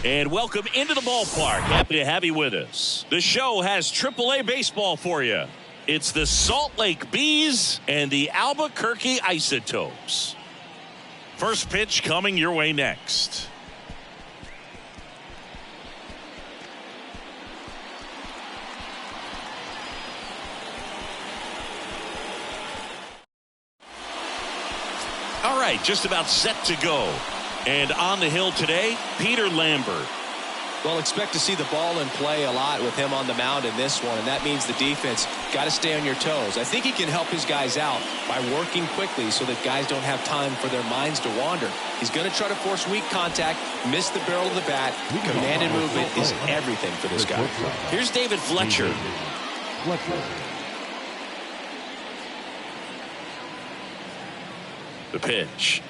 And welcome into the ballpark. Happy to have you with us. The show has AAA baseball for you. It's the Salt Lake Bees and the Albuquerque Isotopes. First pitch coming your way next. All right, just about set to go. And on the hill today, Peter Lambert. Well, expect to see the ball in play a lot with him on the mound in this one, and that means the defense got to stay on your toes. I think he can help his guys out by working quickly so that guys don't have time for their minds to wander. He's going to try to force weak contact, miss the barrel of the bat. Command and movement is everything for this guy. Here's David Fletcher. The pitch.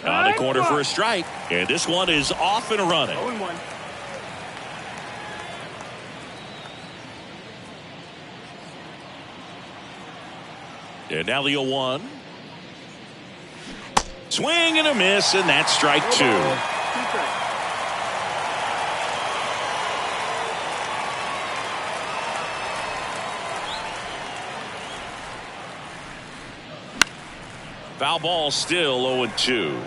On the corner for a strike. And this one is off and running. 0-1. And now the 0-1. Swing and a miss, and that's strike two. Foul ball, still 0-2.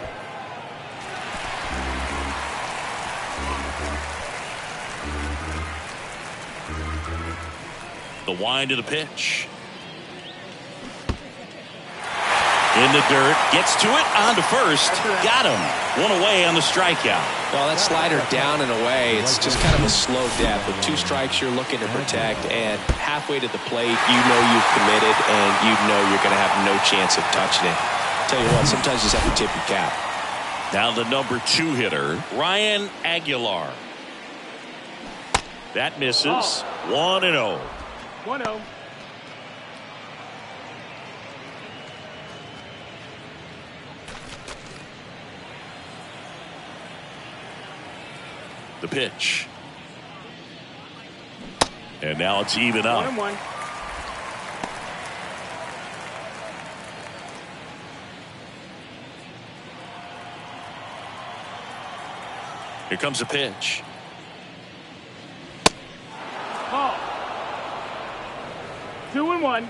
The wind of the pitch. In the dirt, gets to it, on to first. Got him. One away on the strikeout. Well, that slider down and away, it's just kind of a slow death. With two strikes you're looking to protect, and halfway to the plate, you know you've committed, and you know you're going to have no chance of touching it. Tell you what, sometimes you just have to tip your cap. Now the number 2 hitter, Ryan Aguilar. That misses. 1-0. 1-0. The pitch. And now it's even up. 1-1. Here comes a pitch. Ball. 2-1.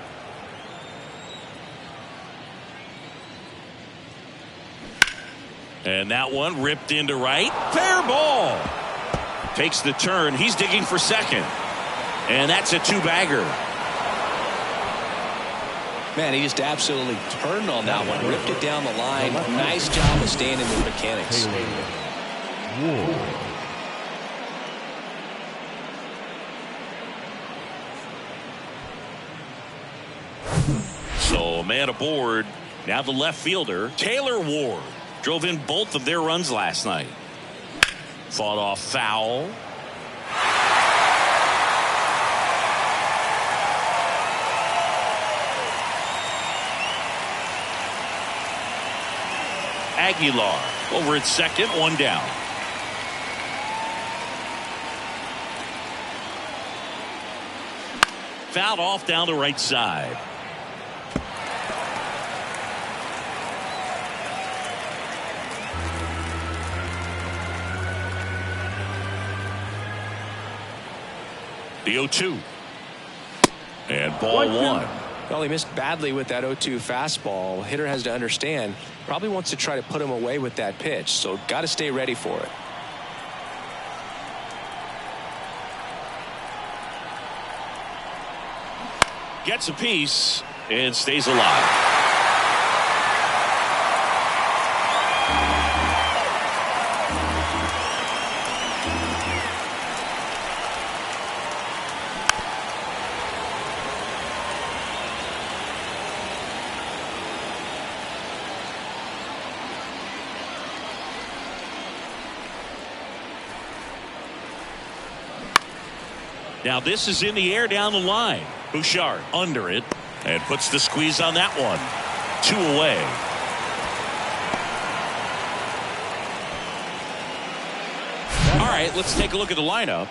And that one ripped into right. Fair ball. Takes the turn. He's digging for second. And that's a 2-bagger. Man, he just absolutely turned on that one. Ripped it down the line. Nice job of staying in the mechanics. So a man aboard. Now the left fielder, Taylor Ward. Drove in both of their runs last night. Fought off foul. Aguilar over at second, one down. Fouled off down the right side. The 0-2. And ball 1. Well, he missed badly with that 0-2 fastball. Hitter has to understand, probably wants to try to put him away with that pitch, so got to stay ready for it. Gets a piece and stays alive. Now this is in the air down the line. Bouchard under it and puts the squeeze on that one. 2 away. All right, let's take a look at the lineup.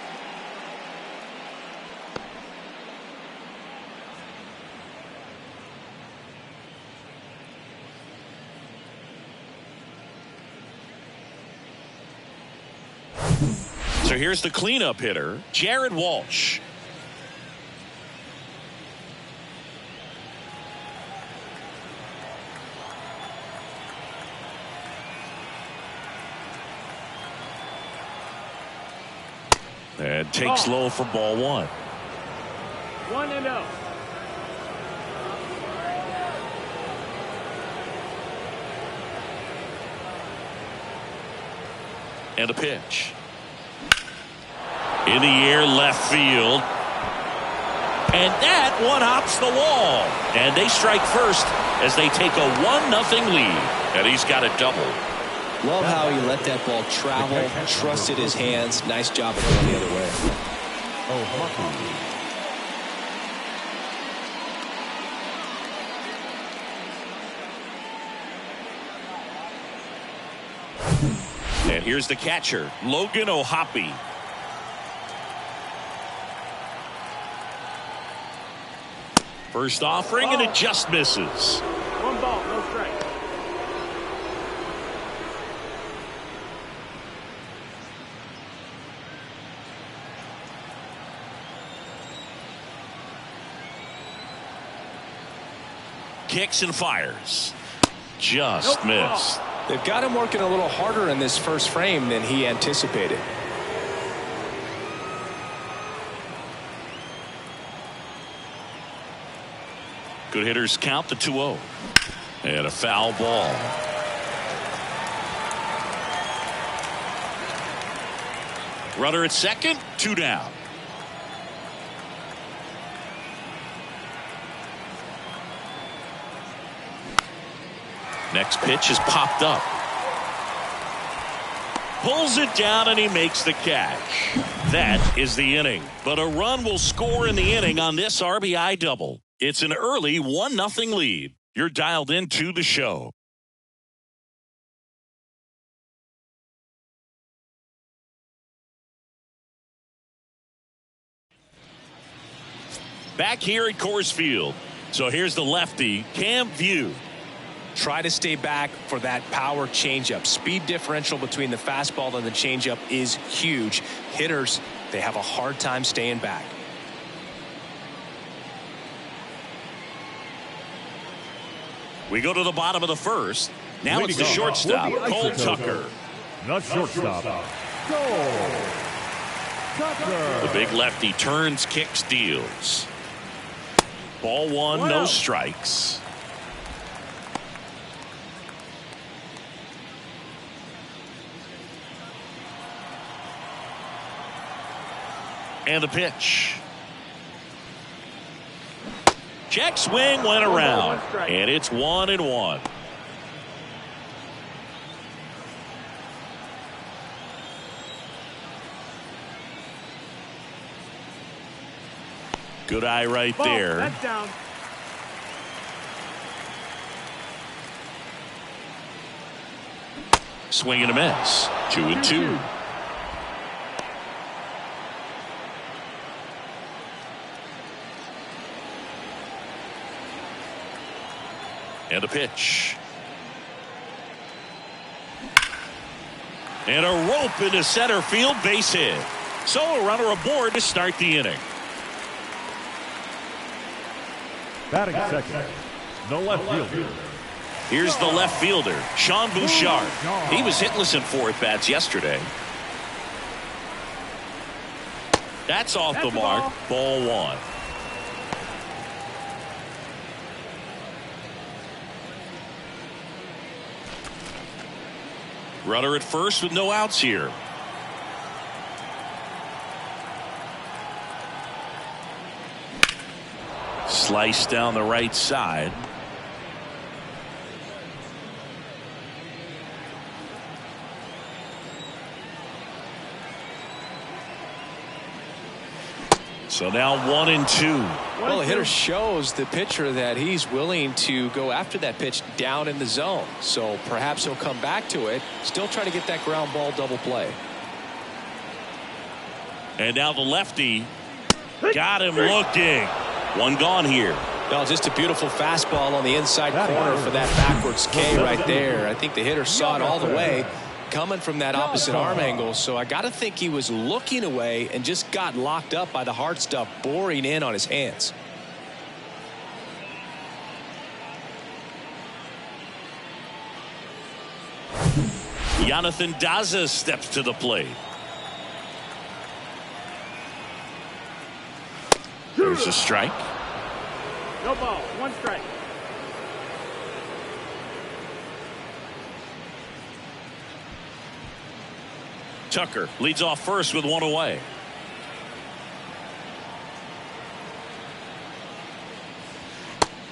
So here's the cleanup hitter, Jared Walsh. And takes low for ball one. 1-0. And a pitch. In the air, left field. And that one hops the wall. And they strike first as they take a 1-0 lead. And he's got a double. Love how he let that ball travel, trusted his hands. Nice job of going the other way. And here's the catcher, Logan O'Hoppe. First offering, and it just misses. 1 ball, no strike. Kicks and fires. Just missed. They've got him working a little harder in this first frame than he anticipated. Good hitters count the 2-0. And a foul ball. Runner at second, 2 down. Next pitch is popped up. Pulls it down and he makes the catch. That is the inning. But a run will score in the inning on this RBI double. It's an early 1-0 lead. You're dialed into the show. Back here at Coors Field. So here's the lefty, Cam View. Try to stay back for that power changeup. Speed differential between the fastball and the changeup is huge. Hitters, they have a hard time staying back. We go to the bottom of the first. Now it's the shortstop, Cole Tucker. The shortstop, Cole Tucker. The big lefty turns, kicks, deals. Ball one, no strikes. And a pitch. Check swing went around. And it's 1-1. Good eye right there. That's down. Swing and a miss. 2-2. And a pitch. And a rope into center field, base hit. So a runner aboard to start the inning. Batting second, the left fielder. Here's the left fielder, Sean Bouchard. He was hitless in 4 at-bats yesterday. That's off the mark. Ball one. Runner at first with no outs here. Slice down the right side. So now 1-2. Well, the hitter shows the pitcher that he's willing to go after that pitch down in the zone. So perhaps he'll come back to it. Still trying to get that ground ball double play. And now the lefty got him looking. One gone here. No, just a beautiful fastball on the inside corner for that backwards K right there. I think the hitter saw it all the way coming from that opposite arm angle, so I got to think he was looking away and just got locked up by the hard stuff boring in on his hands. Jonathan Daza steps to the plate. There's a strike. No ball. 1 strike. Tucker leads off first with 1 away.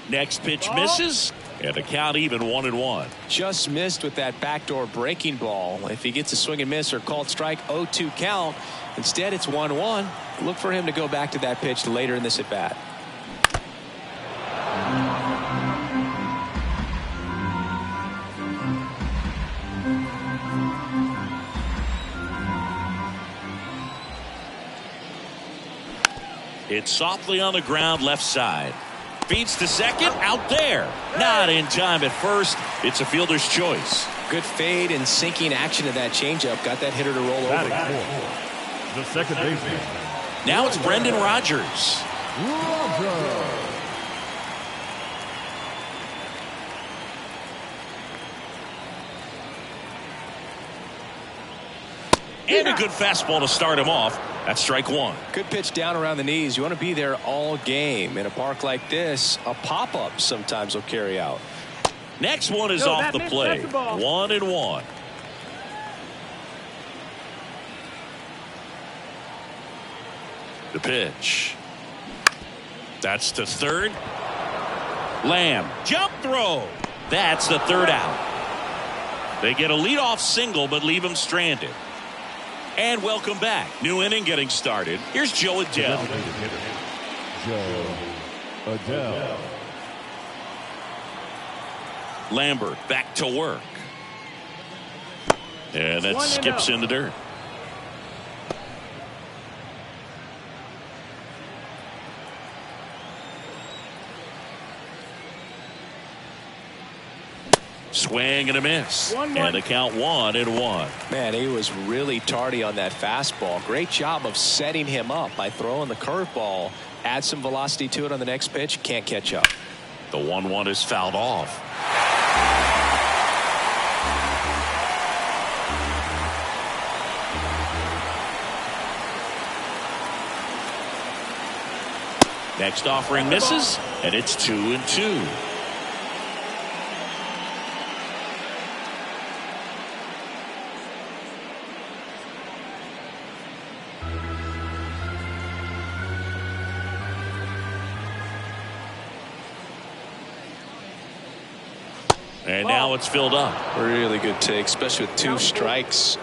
Next pitch misses, and the count even 1-1. Just missed with that backdoor breaking ball. If he gets a swing and miss or called strike, 0-2 count. Instead, it's 1-1. Look for him to go back to that pitch later in this at bat. It's softly on the ground left side. Feeds to second, out there. Not in time at first. It's a fielder's choice. Good fade and sinking action of that changeup. Got that hitter to roll over. The second baseman. Now it's Brendan Rodgers. And a good fastball to start him off. That's strike 1. Good pitch down around the knees. You want to be there all game. In a park like this, a pop-up sometimes will carry out. Next one is off the plate. 1-1. The pitch. That's to third. Lamb. Jump throw. That's the third out. They get a leadoff single but leave him stranded. And welcome back. New inning getting started. Here's Joe Adell. Joe Adell. Lambert back to work. And that skips in the dirt. Swing and a miss. 1-1. And the count 1-1. Man, he was really tardy on that fastball. Great job of setting him up by throwing the curveball. Add some velocity to it on the next pitch. Can't catch up. The 1-1 is fouled off. Next offering misses, and it's 2-2. And now it's filled up. Really good take, especially with 2 strikes.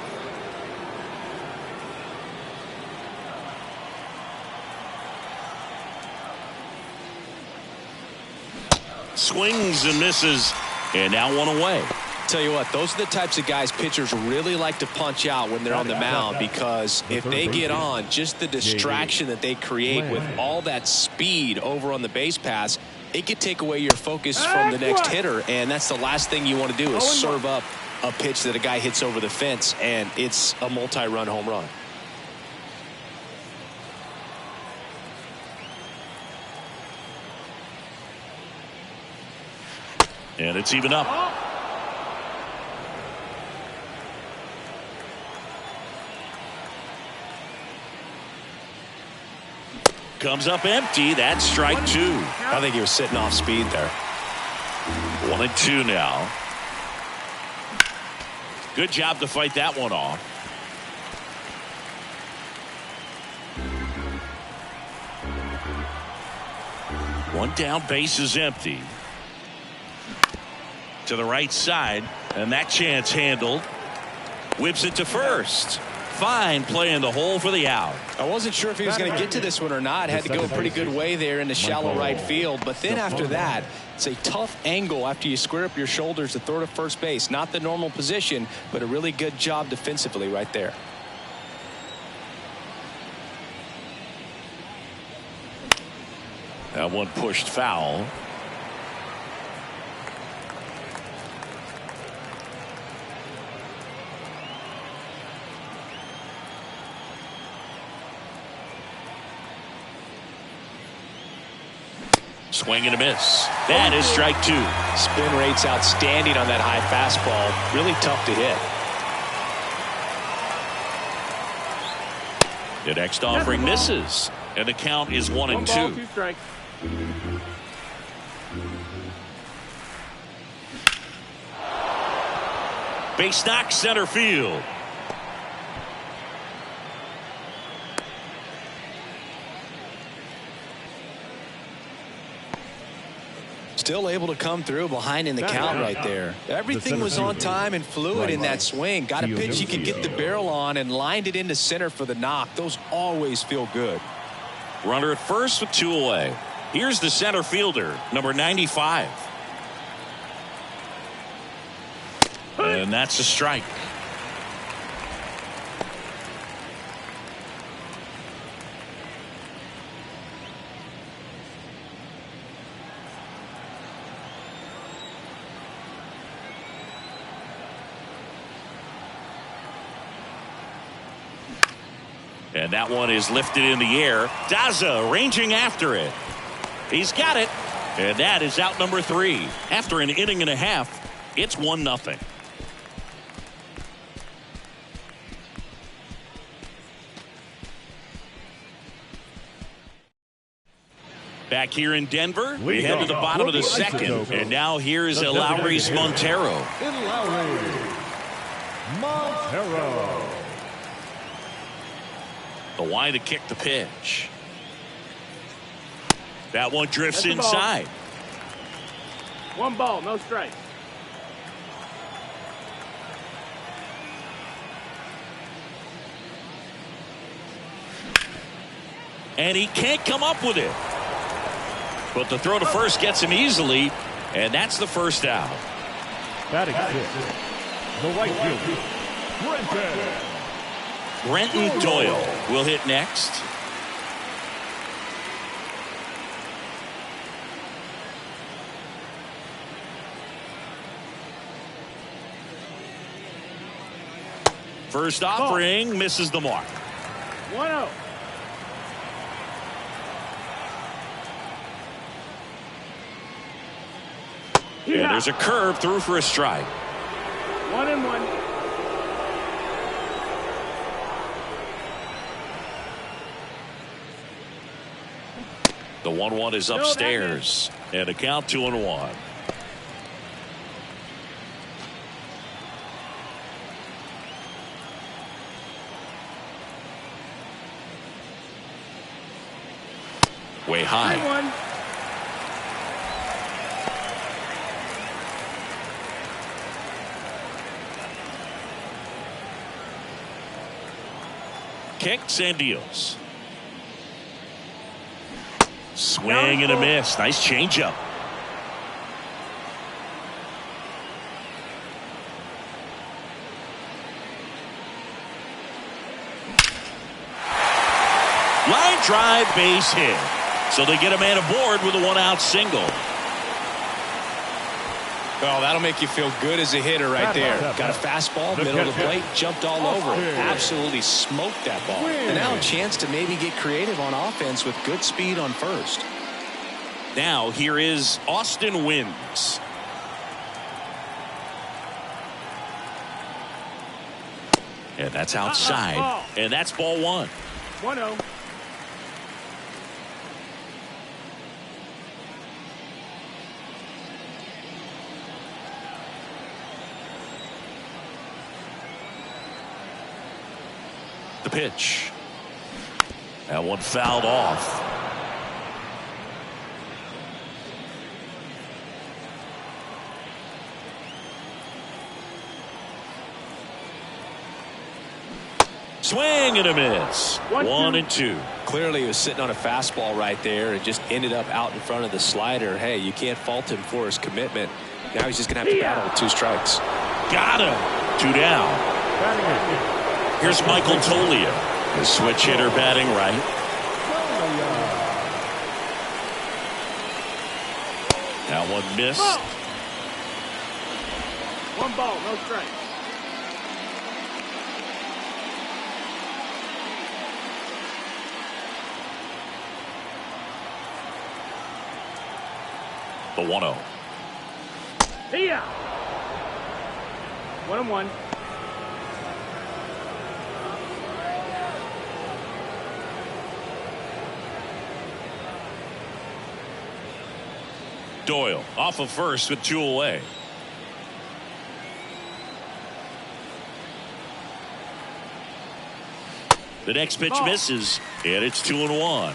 Swings and misses, and now 1 away. Tell you what, those are the types of guys pitchers really like to punch out when they're on the mound, because if they get on, just the distraction that they create with all that speed over on the base pass, it could take away your focus from the next hitter, and that's the last thing you want to do is serve up a pitch that a guy hits over the fence, and it's a multi-run home run. And it's even up. Comes up empty. That's strike 2. I think he was sitting off speed there. 1-2 now. Good job to fight that one off. One down, base is empty. To the right side, and that chance handled. Whips it to first. Fine play in the hole for the out. I wasn't sure if he was going to get to this one or not. Had to go a pretty good way there in the shallow right field. But then after that, it's a tough angle after you square up your shoulders to throw to first base. Not the normal position, but a really good job defensively right there. That one pushed foul. Swing and a miss. That is strike 2. Spin rate's outstanding on that high fastball. Really tough to hit. The next offering misses, and the count is 1-2. 2 strikes. Base knock center field. Still able to come through behind in the count right there. Everything was on time and fluid in that swing. Got a pitch he could get the barrel on and lined it into center for the knock. Those always feel good. Runner at first with 2 away. Here's the center fielder, number 95. And that's a strike. And that one is lifted in the air. Daza ranging after it. He's got it. And that is out number 3. After an inning and a half, it's 1-0. Back here in Denver, we head to the bottom of the second. And now here's Lowry's Montero. Montero. The wide to kick the pitch. That one drifts That's the ball. inside. 1 ball, no strikes. And he can't come up with it. But the throw to first gets him easily, and that's the first out. Batting 6. The right fielder, Brenton Doyle will hit next. First offering misses the mark. 1-0. And there's a curve through for a strike. 1-1. The 1-1 is upstairs. And a count 2-1. Way high. 3-1. Kicks and deals. Swing and a miss. Nice changeup. Line drive, base hit. So they get a man aboard with a 1-out single. Well, that'll make you feel good as a hitter right there. Got a fastball, middle of the plate, jumped all over it. Absolutely smoked that ball. And now a chance to maybe get creative on offense with good speed on first. Now here is Austin Wynns. And that's outside. And that's ball 1. 1-0. The pitch. That one fouled off. Swing and a miss. 1-2. Clearly he was sitting on a fastball right there and just ended up out in front of the slider. Hey, you can't fault him for his commitment. Now he's just going to have to battle with 2 strikes. Got him. 2 down. Here's Michael Tolia, the switch hitter batting right. That one missed. 1 ball, no strikes. The 1-0. See ya. 1-1. Doyle off of first with 2 away. The next pitch misses, and it's 2-1.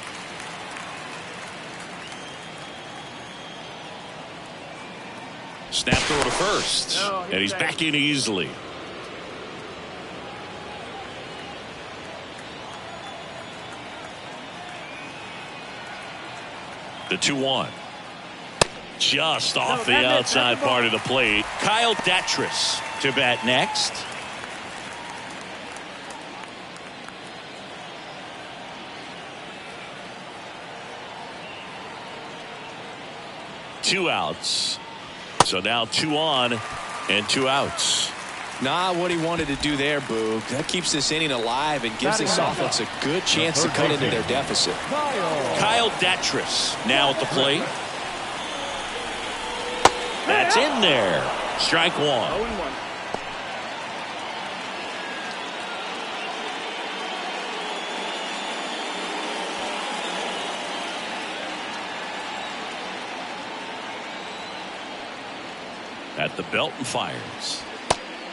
Snap throw to first, and he's back in easily. The 2-1. Just off the outside part of the plate. Kyle Datris to bat next. Two outs. So now 2 on and 2 outs. Not what he wanted to do there, Boog. That keeps this inning alive and gives this offense a good chance to cut into their deficit. Kyle Datris now at the plate. That's in there. Strike 1. 0-1. At the belt and fires.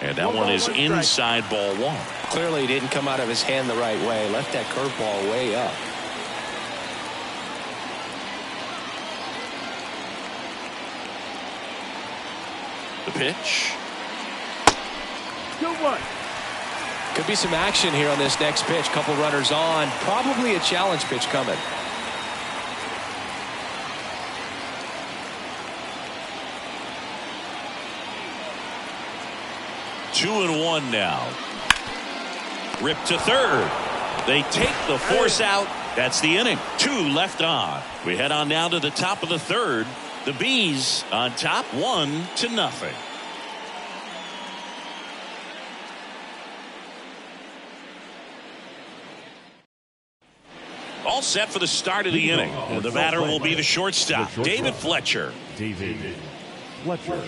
And that one is inside ball 1. Clearly he didn't come out of his hand the right way. Left that curveball way up. The pitch. 2-1. Could be some action here on this next pitch. Couple runners on. Probably a challenge pitch coming. Two and 1 now. Rip to third. They take the force out. That's the inning. 2 left on. We head on now to the top of the third. The Bees on top 1-0. All set for the start of the inning. And the batter will be the shortstop, David Fletcher. David Fletcher.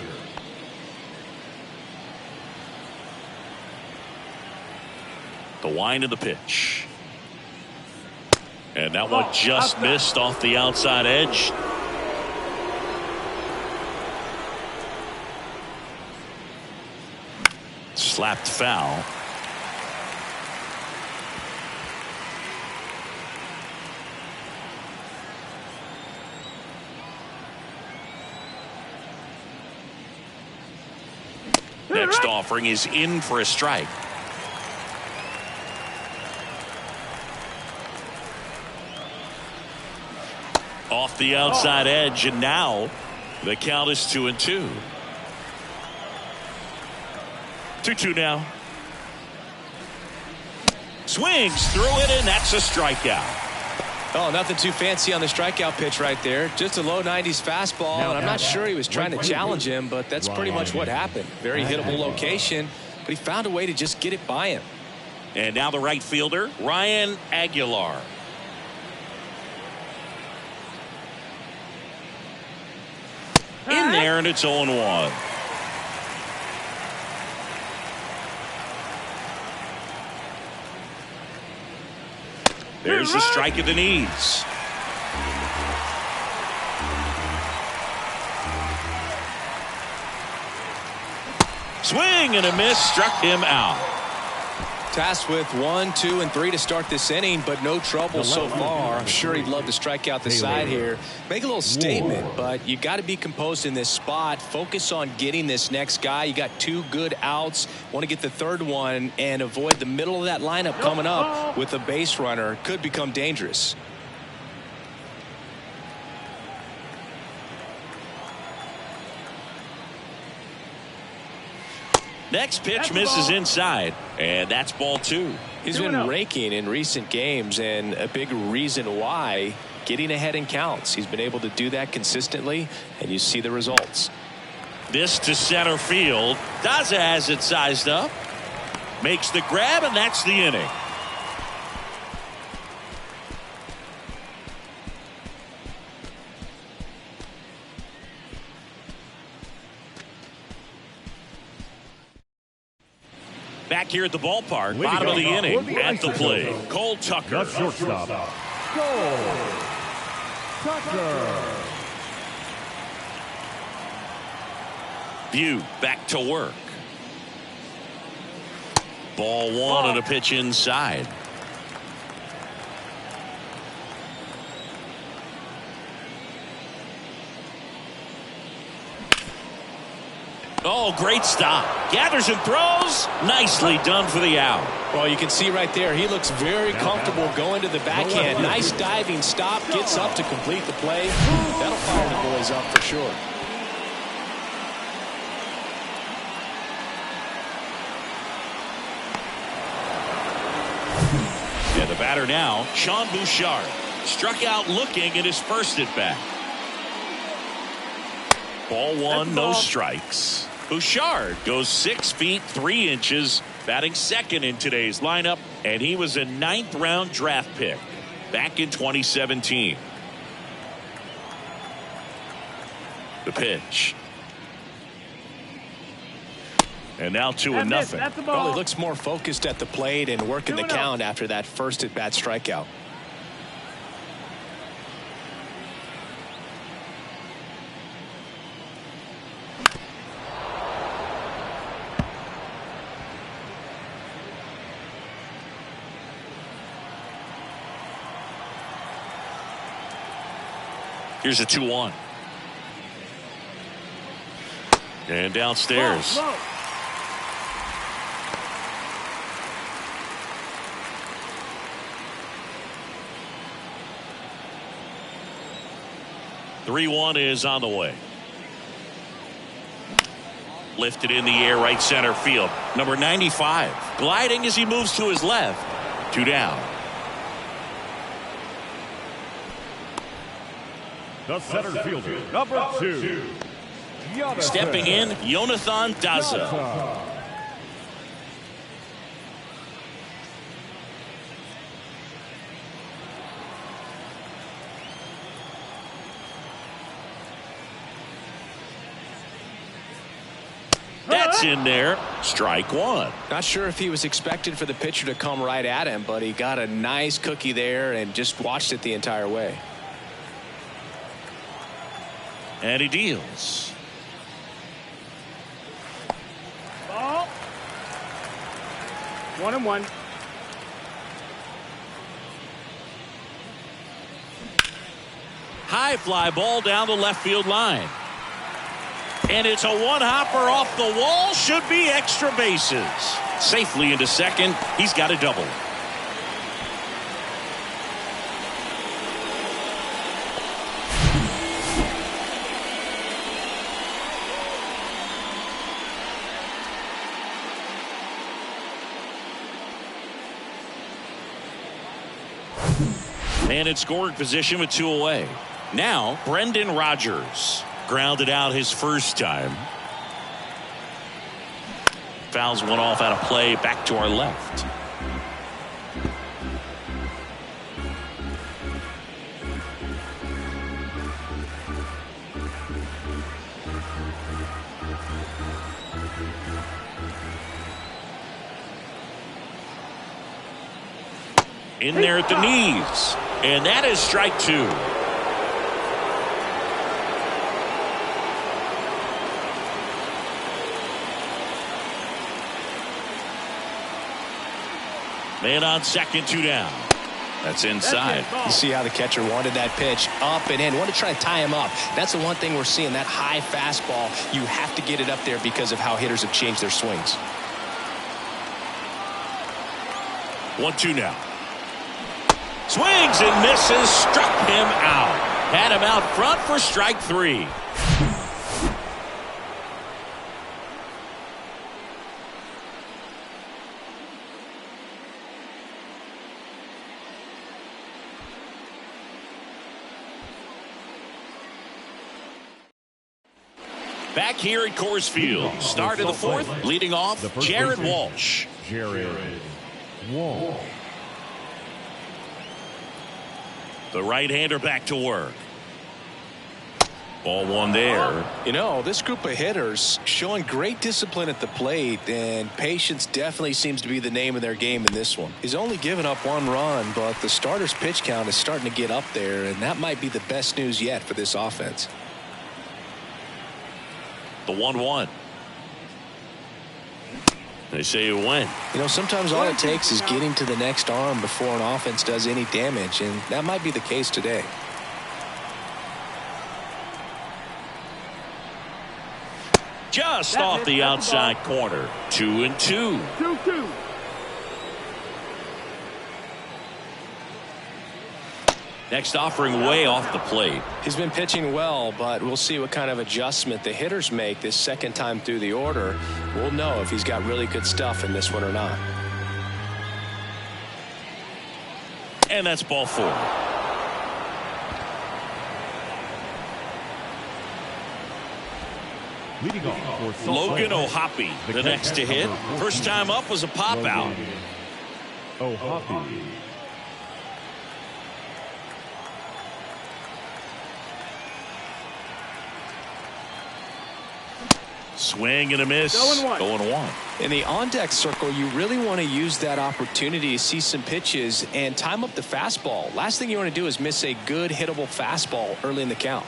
The wind of the pitch. And that one just missed off the outside edge. Slapped foul. Next offering is in for a strike. Off the outside edge, and now the count is 2-2. 2-2 now. Swings through it, and that's a strikeout. Oh, nothing too fancy on the strikeout pitch right there. Just a low 90s fastball, and I'm not sure he was trying to challenge him, but that's pretty much what happened. Very hittable location, but he found a way to just get it by him. And now the right fielder, Ryan Aguilar. In there, and it's 0-1. There's the strike at the knees. Swing and a miss, struck him out. Tasked with 1, 2, and 3 to start this inning, but no trouble so far. I'm sure he'd love to strike out the side here. Make a little statement, but you got to be composed in this spot. Focus on getting this next guy. You got 2 good outs. Want to get the third one and avoid the middle of that lineup coming up with a base runner. Could become dangerous. Next pitch misses inside, and that's ball 2. He's been raking in recent games, and a big reason why, getting ahead in counts. He's been able to do that consistently, and you see the results. This to center field. Daza has it sized up. Makes the grab, and that's the inning. Back here at the ballpark, bottom of the inning, at the plate, Cole Tucker. The shortstop, Cole Tucker. View back to work. Ball one and a pitch inside. Oh, great stop. Gathers and throws. Nicely done for the out. Well, you can see right there, he looks very comfortable going to the backhand. Nice diving stop. Gets up to complete the play. That'll fire the boys up for sure. And the batter now, Sean Bouchard. Struck out looking at his first at bat. Ball one, no strikes. Bouchard goes 6 feet 3 inches, batting second in today's lineup, and he was a 9th round draft pick back in 2017. The pitch. And now 2-0. Well, he looks more focused at the plate and working the count after that first at bat strikeout. Here's a 2-1. And downstairs. 3-1 is on the way. Lifted in the air, right center field. Number 95 gliding as he moves to his left. 2 down. The center fielder, number 2. Stepping in, Jonathan Daza. That's in there. Strike one. Not sure if he was expected for the pitcher to come right at him, but he got a nice cookie there and just watched it the entire way. And he deals. Ball. 1-1. High fly ball down the left field line. And it's a one-hopper off the wall. Should be extra bases. Safely into second. He's got a double. And in scoring position with 2 away. Now, Brendan Rodgers. Grounded out his first time. Fouls one off out of play, back to our left. In there at the knees. And that is strike 2. Man on second, 2 down. That's inside. You see how the catcher wanted that pitch up and in. Want to try to tie him up. That's the one thing we're seeing, that high fastball. You have to get it up there because of how hitters have changed their swings. 1-2 now. Swings and misses. Struck him out. Had him out front for strike 3. Back here at Coors Field. Start of the 4th. Leading off, Jared Walsh. Jared Walsh. The right-hander back to work. Ball one there. You know, this group of hitters showing great discipline at the plate, and patience definitely seems to be the name of their game in this one. He's only given up 1 run, but the starter's pitch count is starting to get up there, and that might be the best news yet for this offense. The 1-1. They say you win. You know, sometimes all it takes is getting to the next arm before an offense does any damage, and that might be the case today. Just off the outside corner. 2-2. 2-2. Next offering way off the plate. He's been pitching well, but we'll see what kind of adjustment the hitters make this second time through the order. We'll know if he's got really good stuff in this one or not. And that's ball 4. Leading off for Logan O'Hoppe, the next to hit. First time up was a pop out. O'Hoppe. Swing and a miss. Going 1. In the on-deck circle, you really want to use that opportunity to see some pitches and time up the fastball. Last thing you want to do is miss a good hittable fastball early in the count.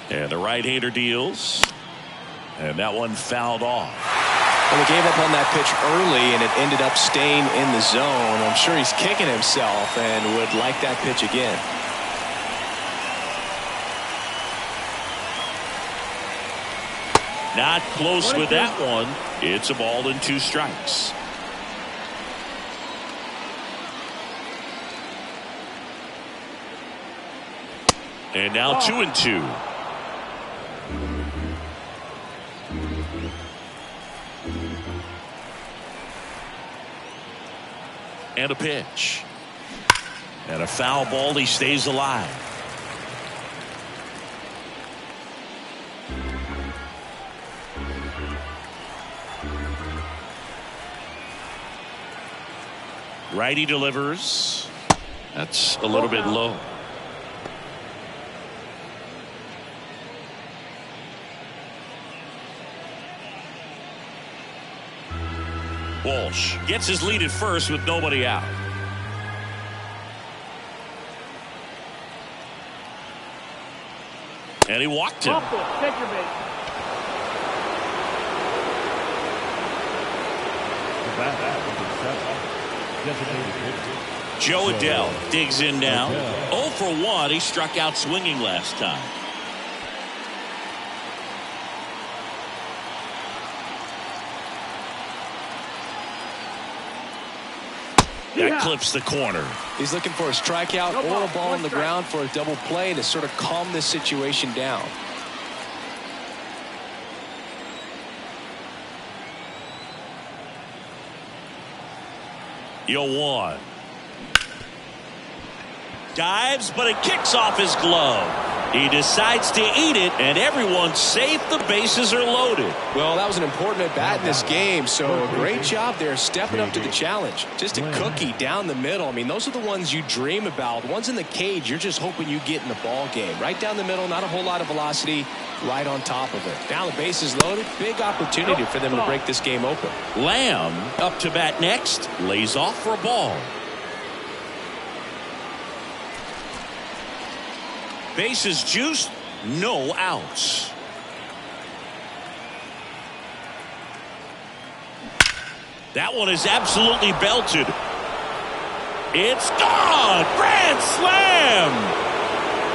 And the right-hander deals. And that one fouled off. Well, he gave up on that pitch early, and it ended up staying in the zone. I'm sure he's kicking himself and would like that pitch again. Not close with that one. It's a ball and 2 strikes. And now 2-2. And a pitch. And a foul ball. He stays alive. Righty delivers. That's a little bit low. Walsh gets his lead at first with nobody out. And he walked him. Take your base. Joe Adell digs in now. 0 for 1. He struck out swinging last time. That clips the corner. He's looking for a strikeout or a ball on the ground for a double play to sort of calm this situation down. Yo 1. Dives, but it kicks off his glove. He decides to eat it, and everyone's safe. The bases are loaded. Well, that was an important at-bat in this game, so a great job there stepping up to the challenge. Just a cookie down the middle. I mean, those are the ones you dream about. The ones in the cage, you're just hoping you get in the ball game. Right down the middle, not a whole lot of velocity, right on top of it. Now the bases loaded. Big opportunity for them to break this game open. Lamb up to bat next. Lays off for a ball. Bases juiced, no outs. That one is absolutely belted. It's gone! Grand slam!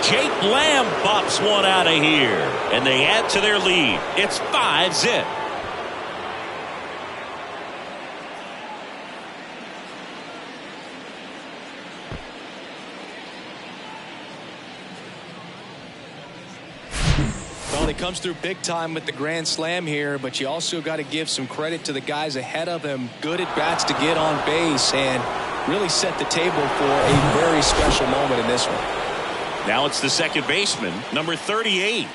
Jake Lamb pops one out of here, and they add to their lead. It's 5-zip. Well, he comes through big time with the grand slam here, but you also got to give some credit to the guys ahead of him. Good at bats to get on base and really set the table for a very special moment in this one. Now it's the second baseman, number 38.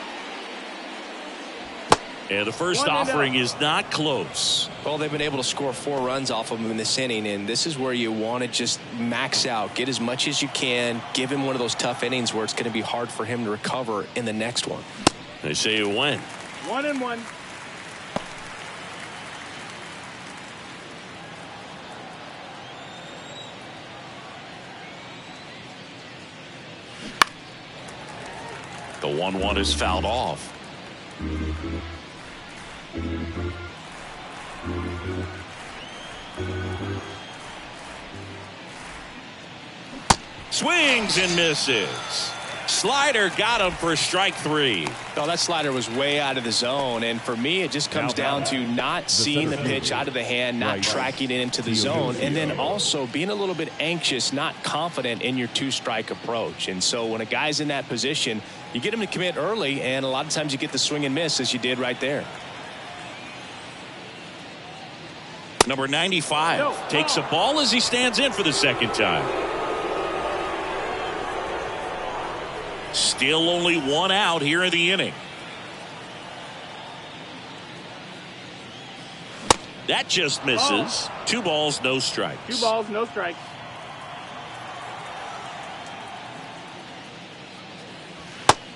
And the first offering is not close. Well, they've been able to score 4 runs off of him in this inning, and this is where you want to just max out, get as much as you can, give him one of those tough innings where it's going to be hard for him to recover in the next one. They say you win. 1-1. The 1-1 is fouled off. Swings and misses. Slider got him for strike 3. Oh, that slider was way out of the zone, and for me it just comes down to not seeing the pitch out of the hand, not tracking it into the zone, and then also being a little bit anxious, not confident in your 2-strike approach. And so when a guy's in that position, you get him to commit early, and a lot of times you get the swing and miss as you did right there. Number 95 takes a ball as he stands in for the second time. Still only 1 out here in the inning. That just misses. 2 balls, no strikes. 2 balls, no strikes.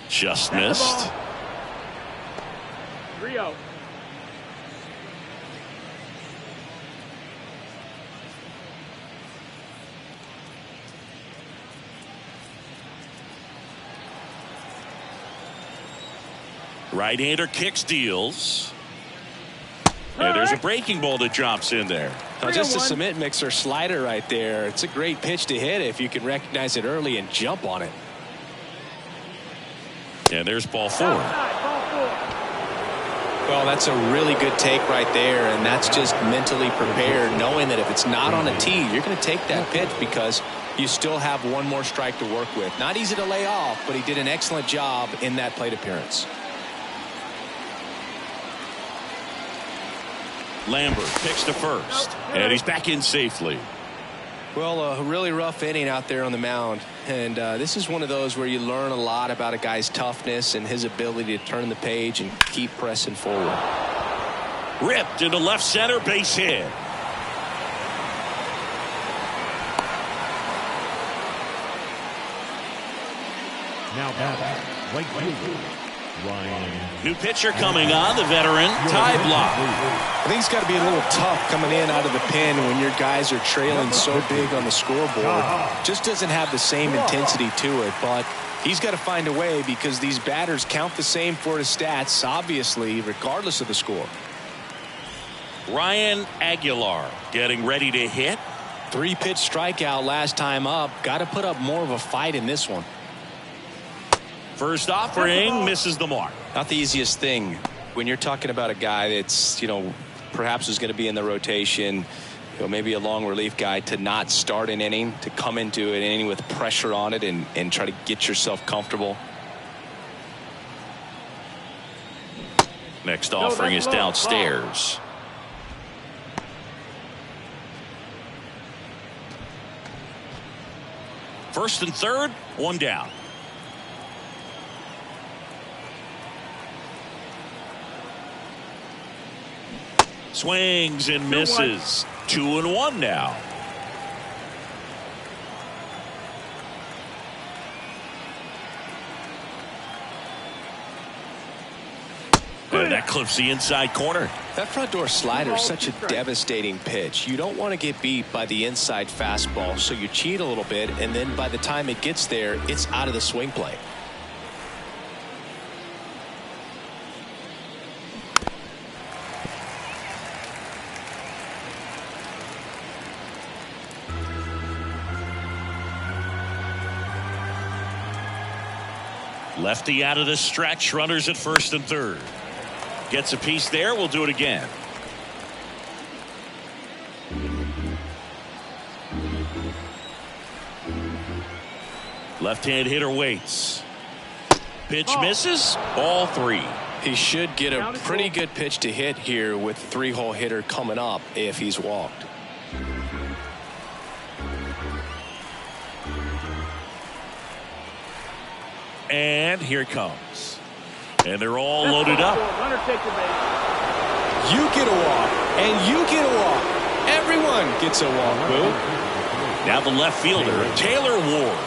Just missed. 3-0. Right-hander kicks, deals. And there's a breaking ball that drops in there. Now, just a cement mixer slider right there. It's a great pitch to hit if you can recognize it early and jump on it. And there's ball 4. Well, that's a really good take right there, and that's just mentally prepared, knowing that if it's not on a tee, you're going to take that pitch because you still have 1 more strike to work with. Not easy to lay off, but he did an excellent job in that plate appearance. Lambert picks to first, and he's back in safely. Well, a really rough inning out there on the mound, and this is one of those where you learn a lot about a guy's toughness and his ability to turn the page and keep pressing forward. Ripped into left center, base hit. Now batting, right fielder, Ryan. New pitcher coming on, the veteran, Ty Block. I think it's got to be a little tough coming in out of the pen when your guys are trailing so big on the scoreboard. Just doesn't have the same intensity to it, but he's got to find a way because these batters count the same for his stats, obviously, regardless of the score. Ryan Aguilar getting ready to hit. 3-pitch strikeout last time up. Got to put up more of a fight in this one. First offering misses the mark. Not the easiest thing when you're talking about a guy that's, perhaps is going to be in the rotation, maybe a long relief guy, to not start an inning, to come into an inning with pressure on it and try to get yourself comfortable. Next offering is downstairs. First and third, 1 down. Swings and misses. 2-1 now. And that clips the inside corner. That front door slider is such a devastating pitch. You don't want to get beat by the inside fastball, so you cheat a little bit, and then by the time it gets there, it's out of the swing play. Lefty out of the stretch, runners at first and third. Gets a piece there, we'll do it again. Left-hand hitter waits. Pitch misses, ball 3. He should get a pretty good pitch to hit here with 3-hole hitter coming up if he's walked. And here it comes. And they're all loaded up. Runner take the base. You get a walk, and you get a walk. Everyone gets a walk, Boo. Now the left fielder, Taylor Ward.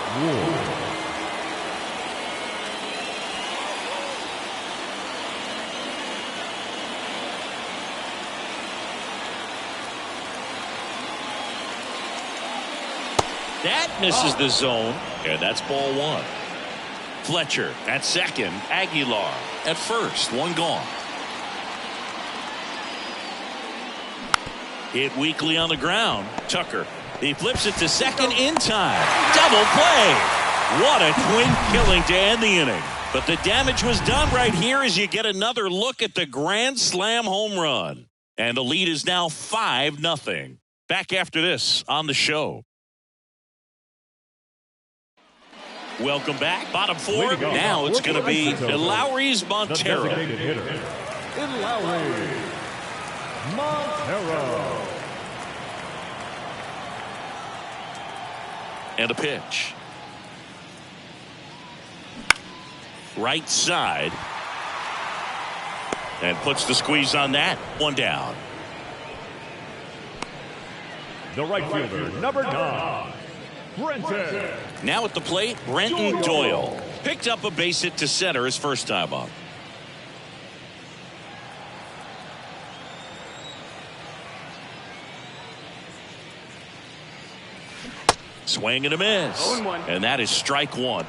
That misses the zone, and that's ball one. Fletcher at second, Aguilar at first, one gone. Hit weakly on the ground. Tucker, he flips it to second in time. Double play. What a twin killing to end the inning. But the damage was done right here as you get another look at the grand slam home run. And the lead is now 5-0. Back after this on the show. Welcome back. Bottom four. Now it's going to be Lowry's Montero. Lowry Montero. And a pitch. Right side. And puts the squeeze on that. One down. The right fielder, number 9. Brenton. Now at the plate, Brenton Doyle. Picked up a base hit to center his first time up. Swing and a miss. 0-1. And that is strike one.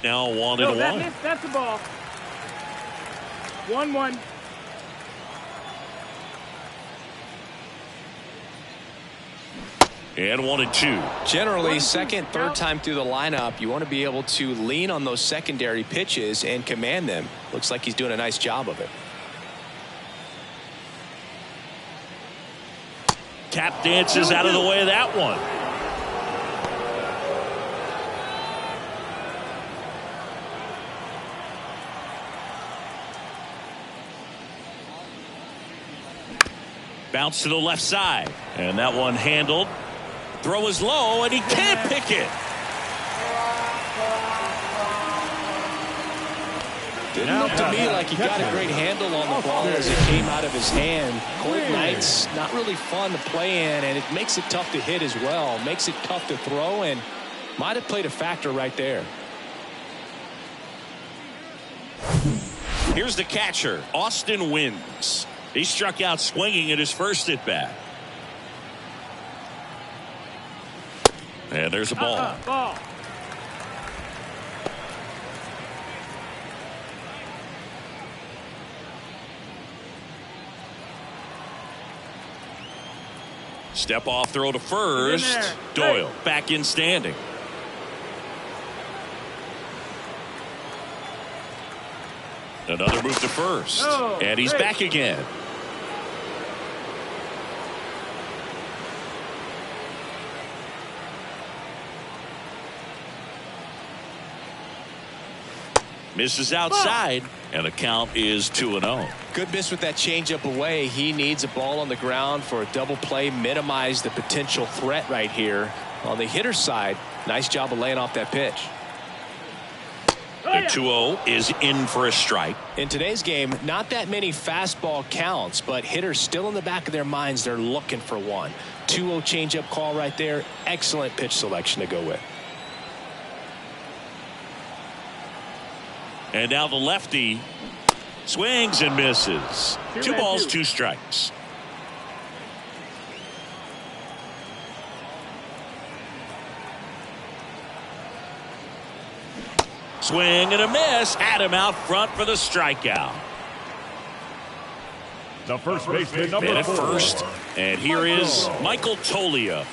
Now 1-1. That's the ball. 1-1. And 1-2. Generally, second, third time through the lineup, you want to be able to lean on those secondary pitches and command them. Looks like he's doing a nice job of it. Tap dances out of the way of that one. Bounce to the left side. And that one handled. Throw is low, and he can't pick it. Didn't look to me like he got a great handle on the ball as it came out of his hand. Cold nights, not really fun to play in, and it makes it tough to hit as well. Makes it tough to throw, and might have played a factor right there. Here's the catcher, Austin Wins. He struck out swinging at his first at bat. And there's a ball. Ball. Step off throw to first. Doyle back in standing. Another move to first. And he's back again. Misses outside, and the count is 2-0. Good miss with that changeup away. He needs a ball on the ground for a double play, minimize the potential threat right here. On the hitter side, nice job of laying off that pitch. The 2-0 is in for a strike. In today's game, not that many fastball counts, but hitters still in the back of their minds, they're looking for one. 2-0 changeup call right there. Excellent pitch selection to go with. And now the lefty swings and misses. 2 balls, 2 strikes. Swing and a miss. Had him out front for the strikeout. The first baseman, number Man at 4. first. And here is Michael Tolia.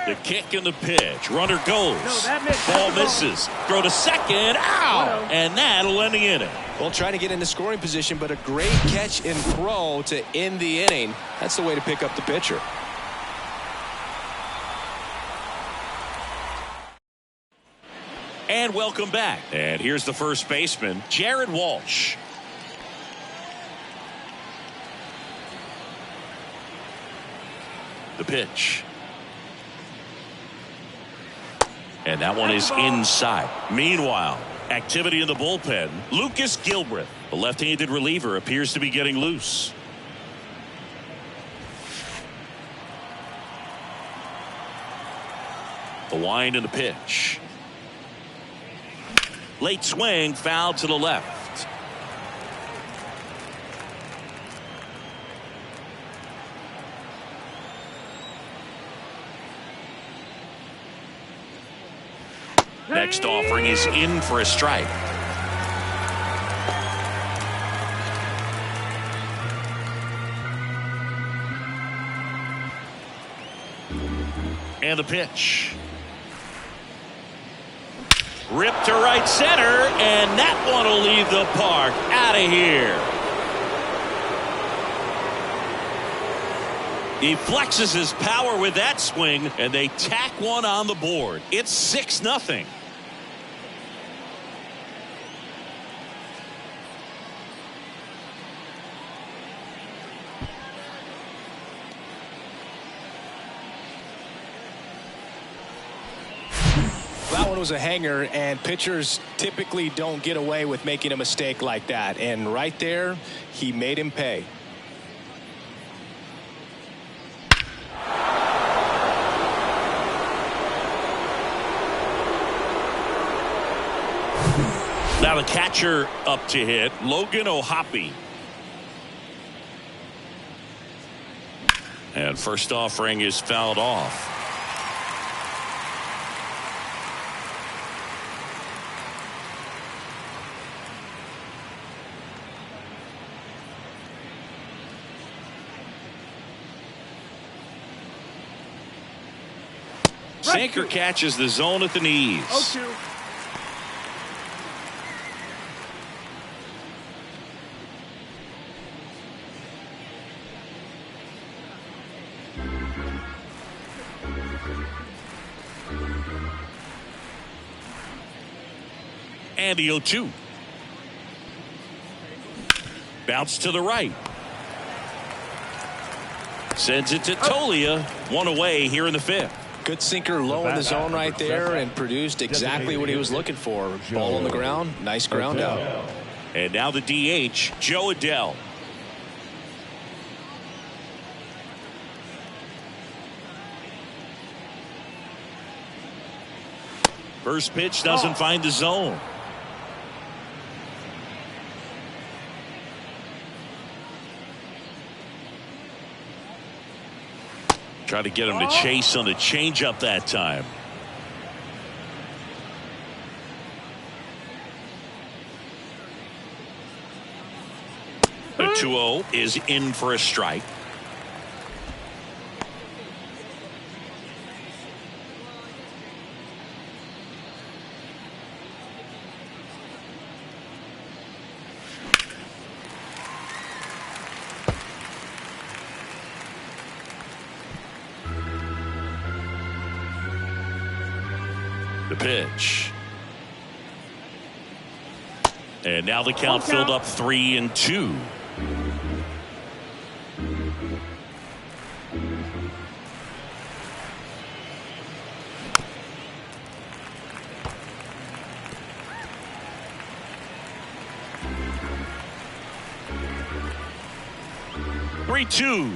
The kick and the pitch. Runner goes. Ball misses. Throw to second. Ow! And that'll end the inning. Well, trying to get into scoring position, but a great catch and throw to end the inning. That's the way to pick up the pitcher. And welcome back. And here's the first baseman, Jared Walsh. The pitch. And that one is inside. Meanwhile, activity in the bullpen. Lucas Gilbreth, the left-handed reliever, appears to be getting loose. The wind and the pitch. Late swing, foul to the left. Next offering is in for a strike. And the pitch. Ripped to right center, and that one will leave the park. Out of here. He flexes his power with that swing, and they tack one on the board. It's 6-0. That one was a hanger, and pitchers typically don't get away with making a mistake like that. And right there, he made him pay. Now the catcher up to hit, Logan O'Hoppe. And first offering is fouled off. Sinker catches the zone at the knees. 0-2. And the 0-2. Bounce to the right. Sends it to Tolia. One away here in the fifth. Good sinker low in the zone right there and produced exactly what he was looking for. Ball on the ground. Nice ground out. And now the DH, Joe Adell. First pitch doesn't find the zone. Try to get him to chase on the changeup that time. The 2-0 is in for a strike. The pitch. And now the count filled up 3-2. Two.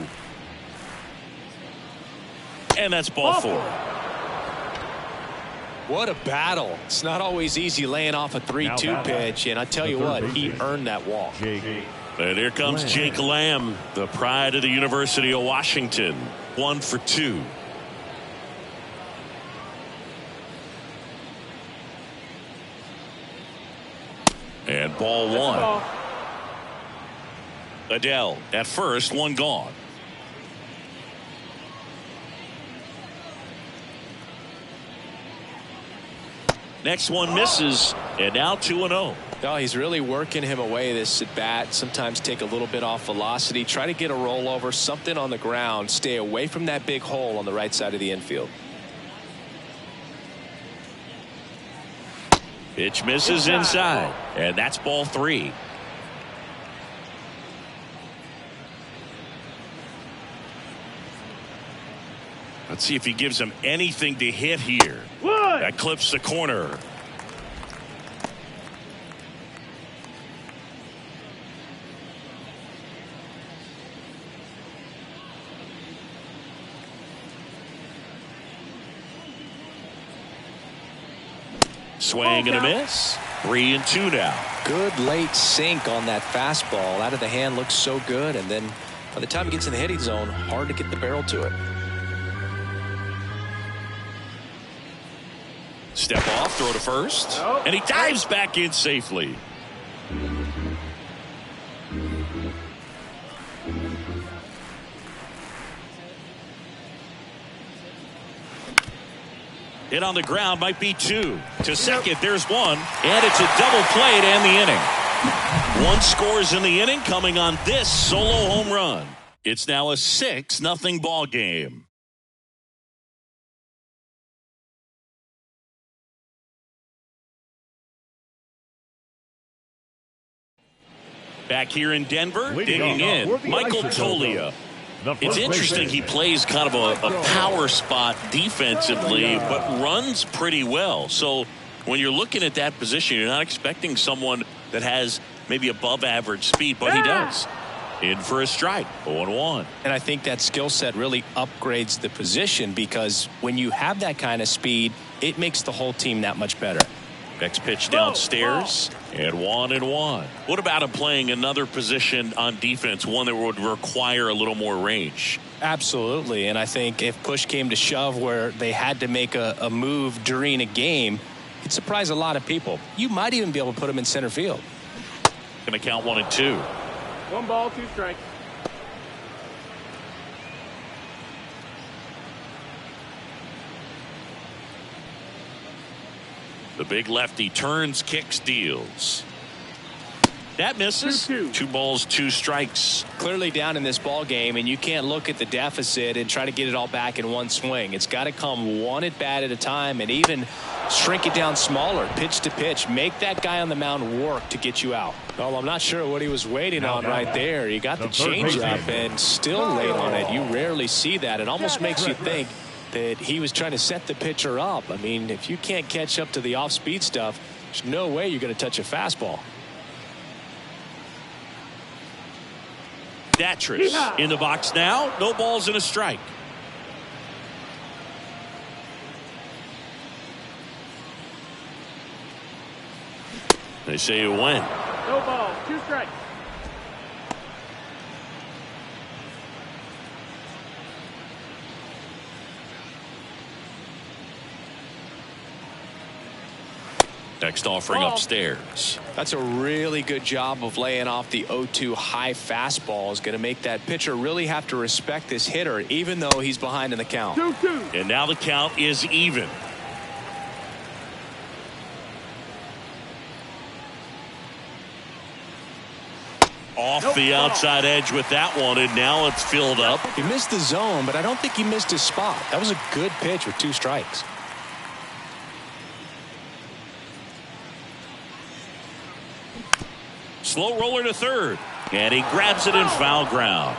And that's ball four. What a battle. It's not always easy laying off a 3-2 pitch, and I tell you what, he earned that walk. And here comes Jake Lamb, the pride of the University of Washington. 1 for 2. And ball one. Adell at first, one gone. Next one misses, and now 2-0. No, he's really working him away this at bat. Sometimes take a little bit off velocity, try to get a rollover, something on the ground, stay away from that big hole on the right side of the infield. Pitch misses inside, and that's ball 3. Let's see if he gives him anything to hit here. That clips the corner. Swing and a miss. 3-2 now. Good late sink on that fastball. Out of the hand looks so good, and then by the time it gets in the hitting zone, hard to get the barrel to it. Step off, throw to first, and he dives back in safely. Hit on the ground, might be 2. To second, there's 1, and it's a double play to end the inning. 1 scores in the inning, coming on this solo home run. It's now a 6-0 ball game. Back here in Denver, digging in, Michael Tolia. It's interesting, he plays kind of a power spot defensively, but runs pretty well. So when you're looking at that position, you're not expecting someone that has maybe above average speed, but he does. In for a strike, 0-1. And I think that skill set really upgrades the position, because when you have that kind of speed, it makes the whole team that much better. Next pitch downstairs, and 1-1. What about him playing another position on defense, one that would require a little more range? Absolutely, and I think if push came to shove where they had to make a move during a game, it'd surprise a lot of people. You might even be able to put him in center field. Going to count 1-2. 1 ball, 2 strikes. The big lefty turns, kicks, deals. That misses. 2 balls, 2 strikes. Clearly down in this ball game, and you can't look at the deficit and try to get it all back in one swing. It's got to come one at bat at a time, and even shrink it down smaller, pitch to pitch. Make that guy on the mound work to get you out. Well, I'm not sure what he was waiting on right there. You got the changeup and still late on it. You rarely see that. It almost makes you think that he was trying to set the pitcher up. I mean, if you can't catch up to the off-speed stuff, there's no way you're going to touch a fastball. Datris in the box now. No balls and a strike. They say you win. No balls, 2 strikes. Next offering upstairs. That's a really good job of laying off the 0-2 high fastball. Is going to make that pitcher really have to respect this hitter, even though he's behind in the count. 2-2. And now the count is even. Off the outside edge with that one, and now it's filled up. He missed the zone, but I don't think he missed his spot. That was a good pitch with 2 strikes. Slow roller to third, and he grabs it in foul ground.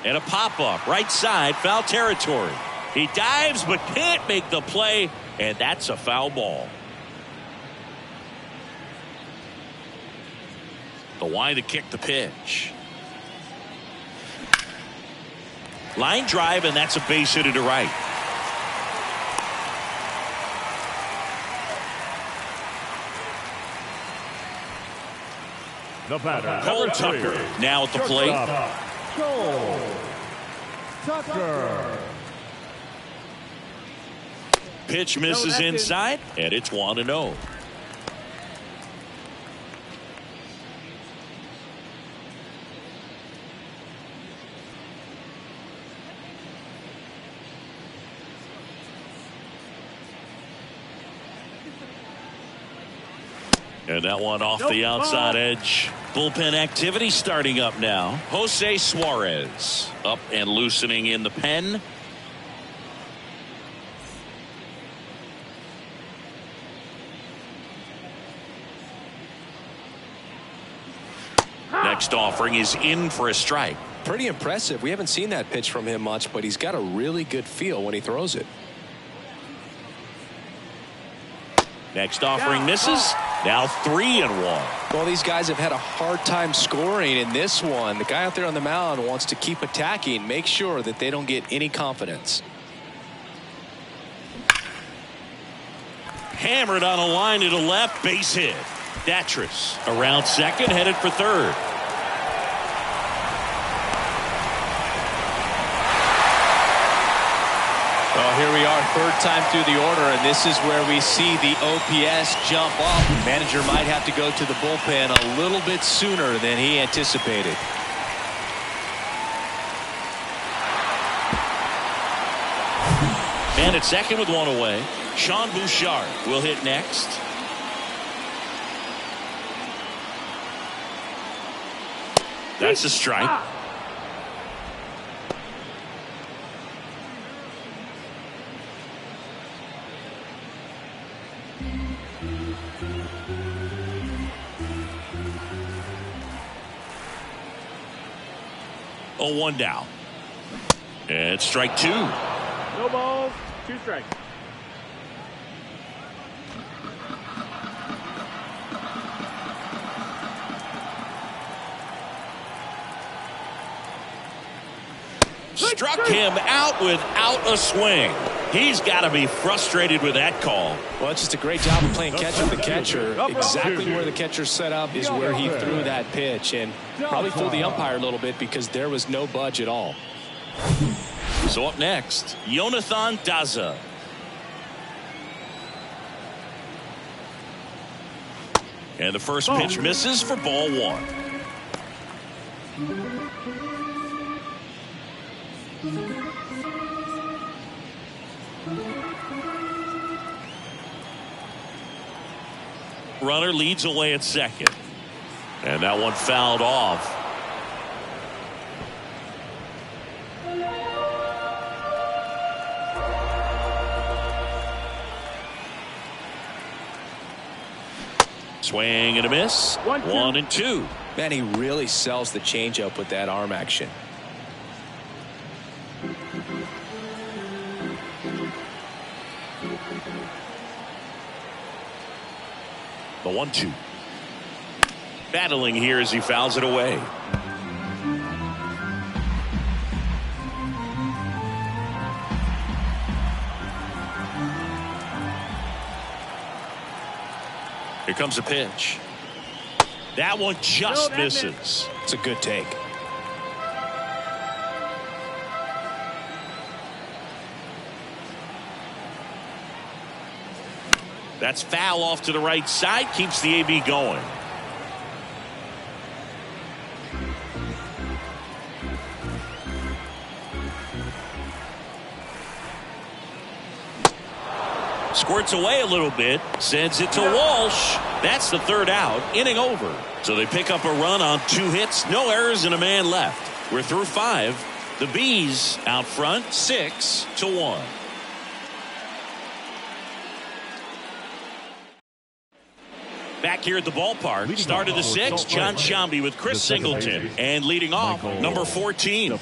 And a pop-up, right side, foul territory. He dives but can't make the play, and that's a foul ball. The wind to kick the pitch. Line drive, and that's a base hit to right. The batter, Cole Tucker now at the plate. Cole Tucker. Pitch misses inside, and it's 1-0. And that one off the outside edge. Bullpen activity starting up now. Jose Suarez up and loosening in the pen. Next offering is in for a strike. Pretty impressive. We haven't seen that pitch from him much, but he's got a really good feel when he throws it. Next offering misses. Now 3-1. Well, these guys have had a hard time scoring in this one. The guy out there on the mound wants to keep attacking, make sure that they don't get any confidence. Hammered on a line to the left, base hit. Datris around second, headed for third. Well, here we are, third time through the order, and this is where we see the OPS jump up. The manager might have to go to the bullpen a little bit sooner than he anticipated. And at second with one away, Sean Bouchard will hit next. That's a strike. Oh, 1 down. And strike 2. No balls, 2 strikes. Struck him out without a swing. He's got to be frustrated with that call. Well, it's just a great job of playing catch with the catcher. Exactly where the catcher set up is where he threw that pitch, and probably fooled the umpire a little bit because there was no budge at all. So up next, Jonathan Daza. And the first pitch misses for ball 1. Runner leads away at second. And that one fouled off. Swing and a miss. 1-2. Man, he really sells the changeup with that arm action. The 1-2. Battling here as he fouls it away. Here comes a pitch. That one just misses. It's a good take. That's foul off to the right side. Keeps the AB going. Squirts away a little bit. Sends it to Walsh. That's the third out. Inning over. So they pick up a run on 2 hits. No errors and a man left. We're through 5. The Bees out front 6-1. Back here at the ballpark, start of the 6th, John Sciambi with Chris Singleton. And leading off, number 14.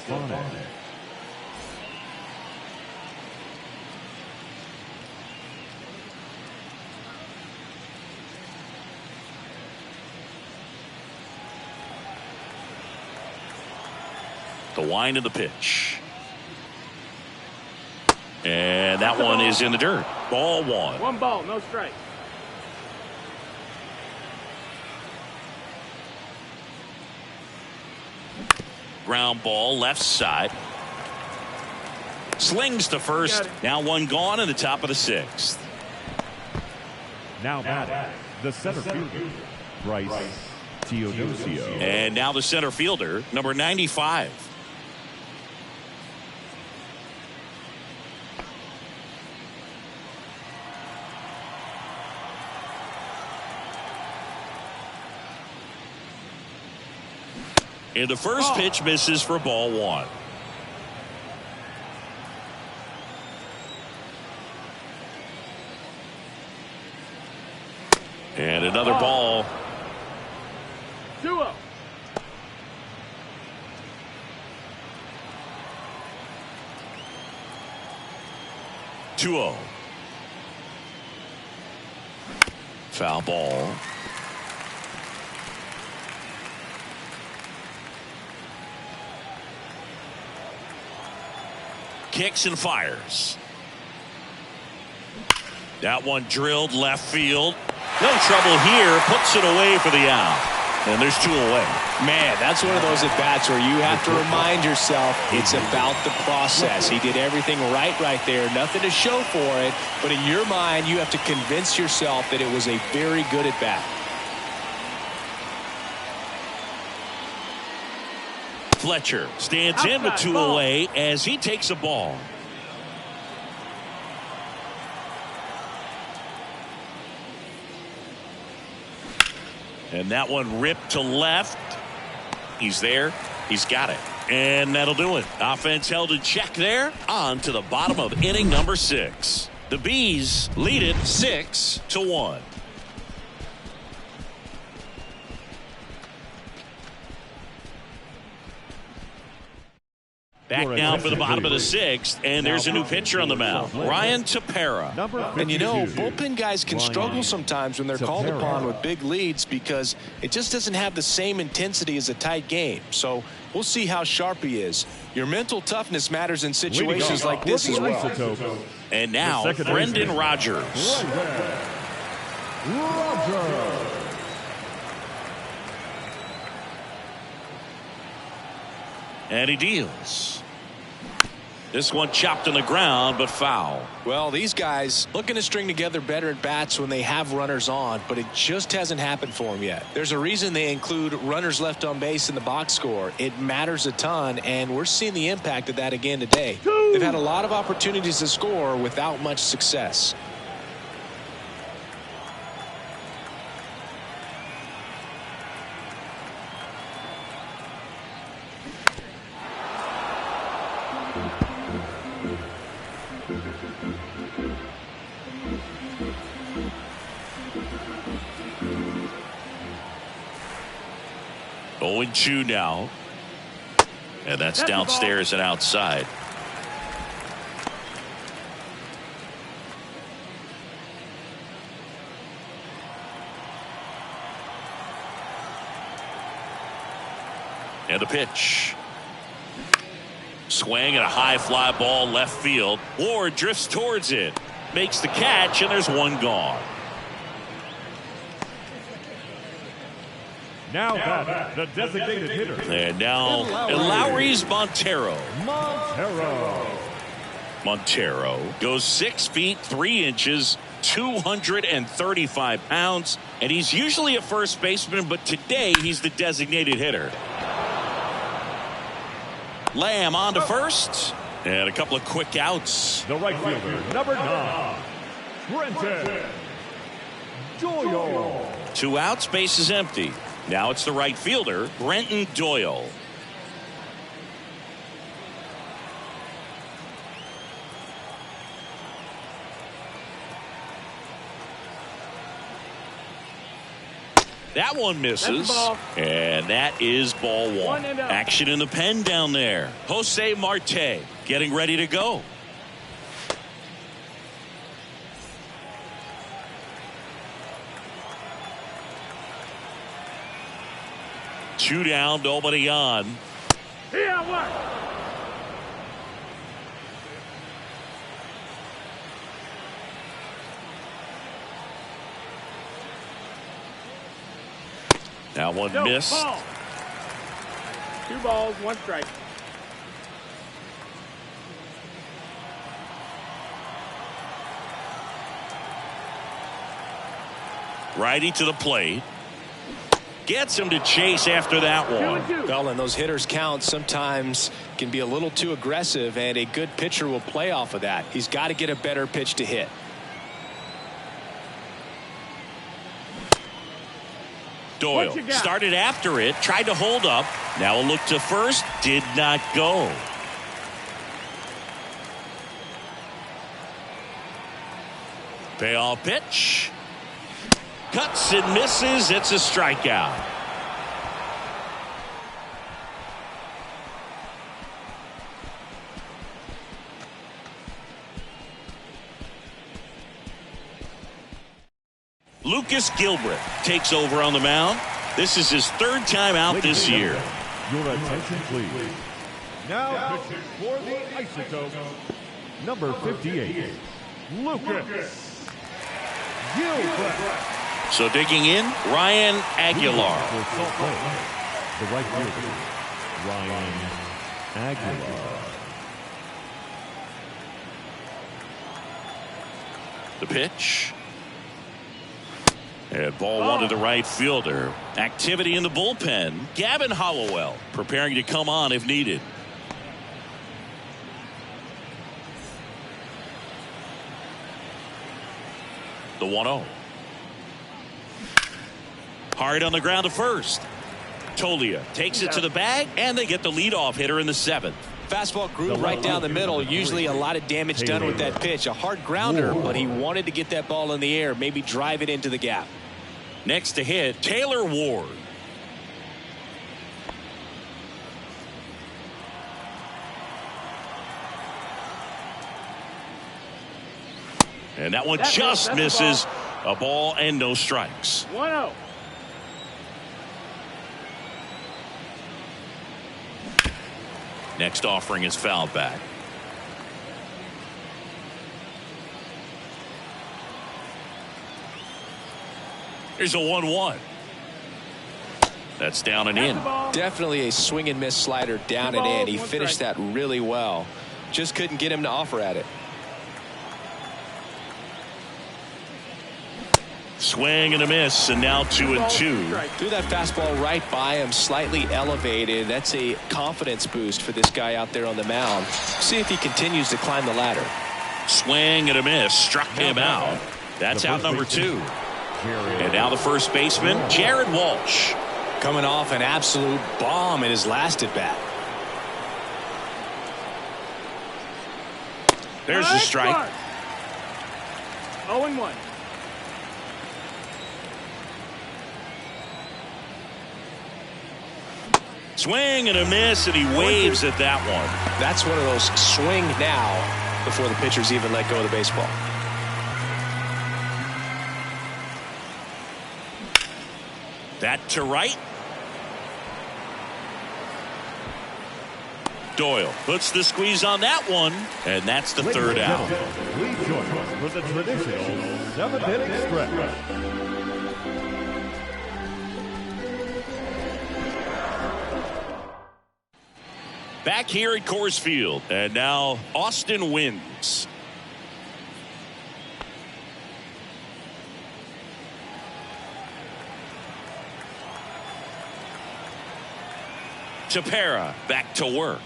The wind of the pitch. And that one is in the dirt. Ball 1. 1 ball, no strike. Ground ball left side. Slings to first. Now 1 gone in the top of the 6th. Now batting, the center fielder, Bryce Teodosio. And now the center fielder, number 95. And the first pitch misses for ball one. And another ball. 2-0. Foul ball. Kicks and fires. That one drilled left field. No trouble here. Puts it away for the out. And there's 2 away. Man, that's one of those at-bats where you have to remind yourself it's about the process. He did everything right there. Nothing to show for it. But in your mind, you have to convince yourself that it was a very good at-bat. Fletcher stands in with 2 away as he takes a ball. And that one ripped to left. He's there. He's got it. And that'll do it. Offense held in check there. On to the bottom of inning number 6. The Bees lead it 6-1. Back now for the bottom of the 6th, and there's a new pitcher on the mound, Ryan Tepera. And you know, bullpen guys can struggle sometimes when they're called upon with big leads because it just doesn't have the same intensity as a tight game. So we'll see how sharp he is. Your mental toughness matters in situations like this as well. And now, Brendan Rodgers. And he deals. This one chopped on the ground, but foul. Well, these guys looking to string together better at bats when they have runners on, but it just hasn't happened for them yet. There's a reason they include runners left on base in the box score. It matters a ton, and we're seeing the impact of that again today. They've had a lot of opportunities to score without much success. Owen Chu now. And that's downstairs and outside. And the pitch. Swing and a high fly ball left field. Ward drifts towards it. Makes the catch, and there's one gone. Now back, the designated hitter. And now Lowry's Montero. Montero goes 6 feet 3 inches, 235 pounds, and he's usually a first baseman, but today he's the designated hitter. Lamb on to first, and a couple of quick outs. The right fielder, number 9, Brenton Doyle. 2 outs, base is empty. Now it's the right fielder, Brenton Doyle. That one misses, and that is ball 1. Action in the pen down there. Jose Marte getting ready to go. Two down, nobody on. Here, what? That one missed. Ball. 2 balls, 1 strike. Righty to the plate. Gets him to chase after that one. Well, and those hitters count sometimes can be a little too aggressive, and a good pitcher will play off of that. He's got to get a better pitch to hit. Doyle started after it, tried to hold up. Now a look to first, did not go. Payoff pitch. Cuts and misses. It's a strikeout. Lucas Gilbreth takes over on the mound. This is his third time out this year. Your attention, please. Now pitching for the Isotopes, number 58, Lucas Gilbreth. So digging in, Ryan Aguilar. For Salt Lake, the right fielder, Ryan Aguilar. The pitch. And ball one to the right fielder. Activity in the bullpen. Gavin Hollowell preparing to come on if needed. The 1-0. Hard on the ground to first. Tolia takes it to the bag, and they get the leadoff hitter in the 7th. Fastball grew right down the middle. Usually a lot of damage done with that pitch. A hard grounder, but he wanted to get that ball in the air, maybe drive it into the gap. Next to hit, Taylor Ward. And that one just misses. A ball and no strikes. 1-0. Next offering is fouled back. Here's a 1-1. That's down and in. Definitely a swing and miss slider down and in. He finished that really well. Just couldn't get him to offer at it. Swing and a miss, and now 2-2. Threw that fastball right by him, slightly elevated. That's a confidence boost for this guy out there on the mound. See if he continues to climb the ladder. Swing and a miss, struck him out. That's out number 2. And now the first baseman, Jared Walsh. Coming off an absolute bomb in his last at bat. There's the strike. 0-1. Swing and a miss, and he waves at that one. That's one of those swing now before the pitchers even let go of the baseball. That to right. Doyle puts the squeeze on that one, and that's the third out. Please join us for the traditional 7th-inning stretch. Back here at Coors Field, and now Austin wins. Tepera back to work.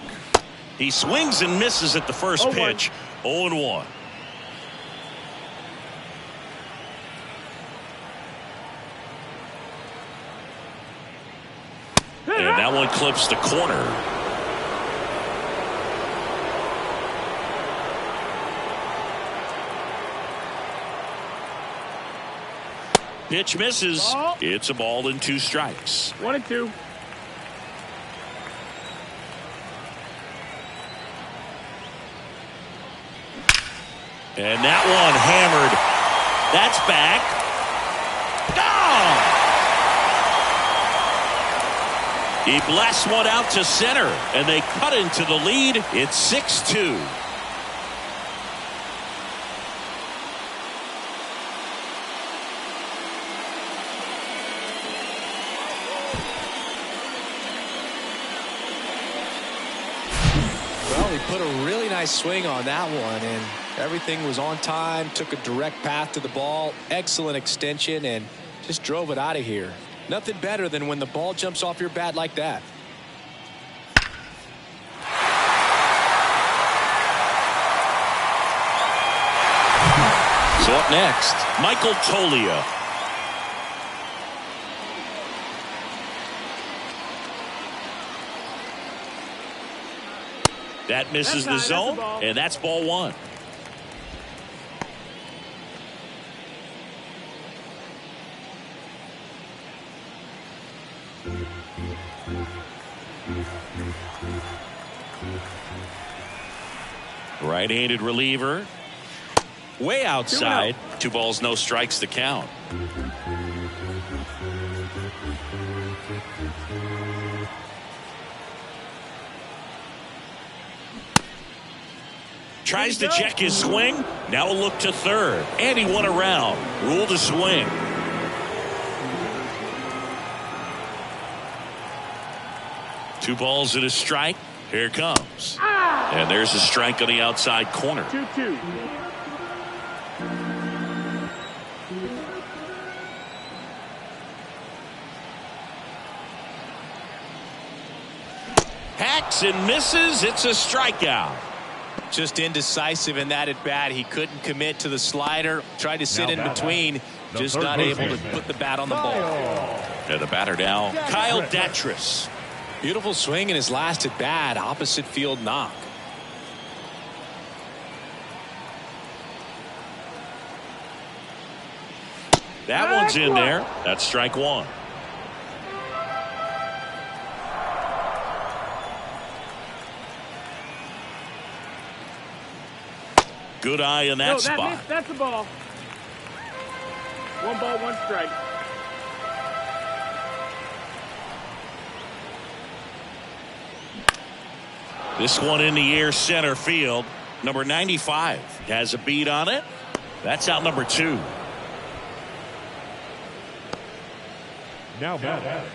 He swings and misses at the first pitch. 0-1. And that one clips the corner. Pitch misses. It's a ball and 2 strikes. 1-2. And that one hammered. That's back. Oh! He blasts one out to center, and they cut into the lead. It's 6-2. Well, he put a really nice swing on that one, and everything was on time, took a direct path to the ball, excellent extension, and just drove it out of here. Nothing better than when the ball jumps off your bat like that. So up next, Michael Tolia. That misses the zone, and that's ball one. Right-handed reliever. Way outside. 2 balls, no strikes to count. Tries to check his swing. Now a look to third. And he won around. Rule to swing. Two balls and a strike. Here it comes. And there's a strike on the outside corner. 2-2. Hacks and misses. It's a strikeout. Just indecisive in that at bat. He couldn't commit to the slider. Tried to sit in between. Just not able to put the bat on the ball. And the batter now, Kyle Datris. Beautiful swing in his last at bat. Opposite field knock. That one's in there. That's strike one. Good eye in that spot. That's the ball. 1 ball, 1 strike. This one in the air, center field. Number 95 has a beat on it. That's out number 2. Now batting,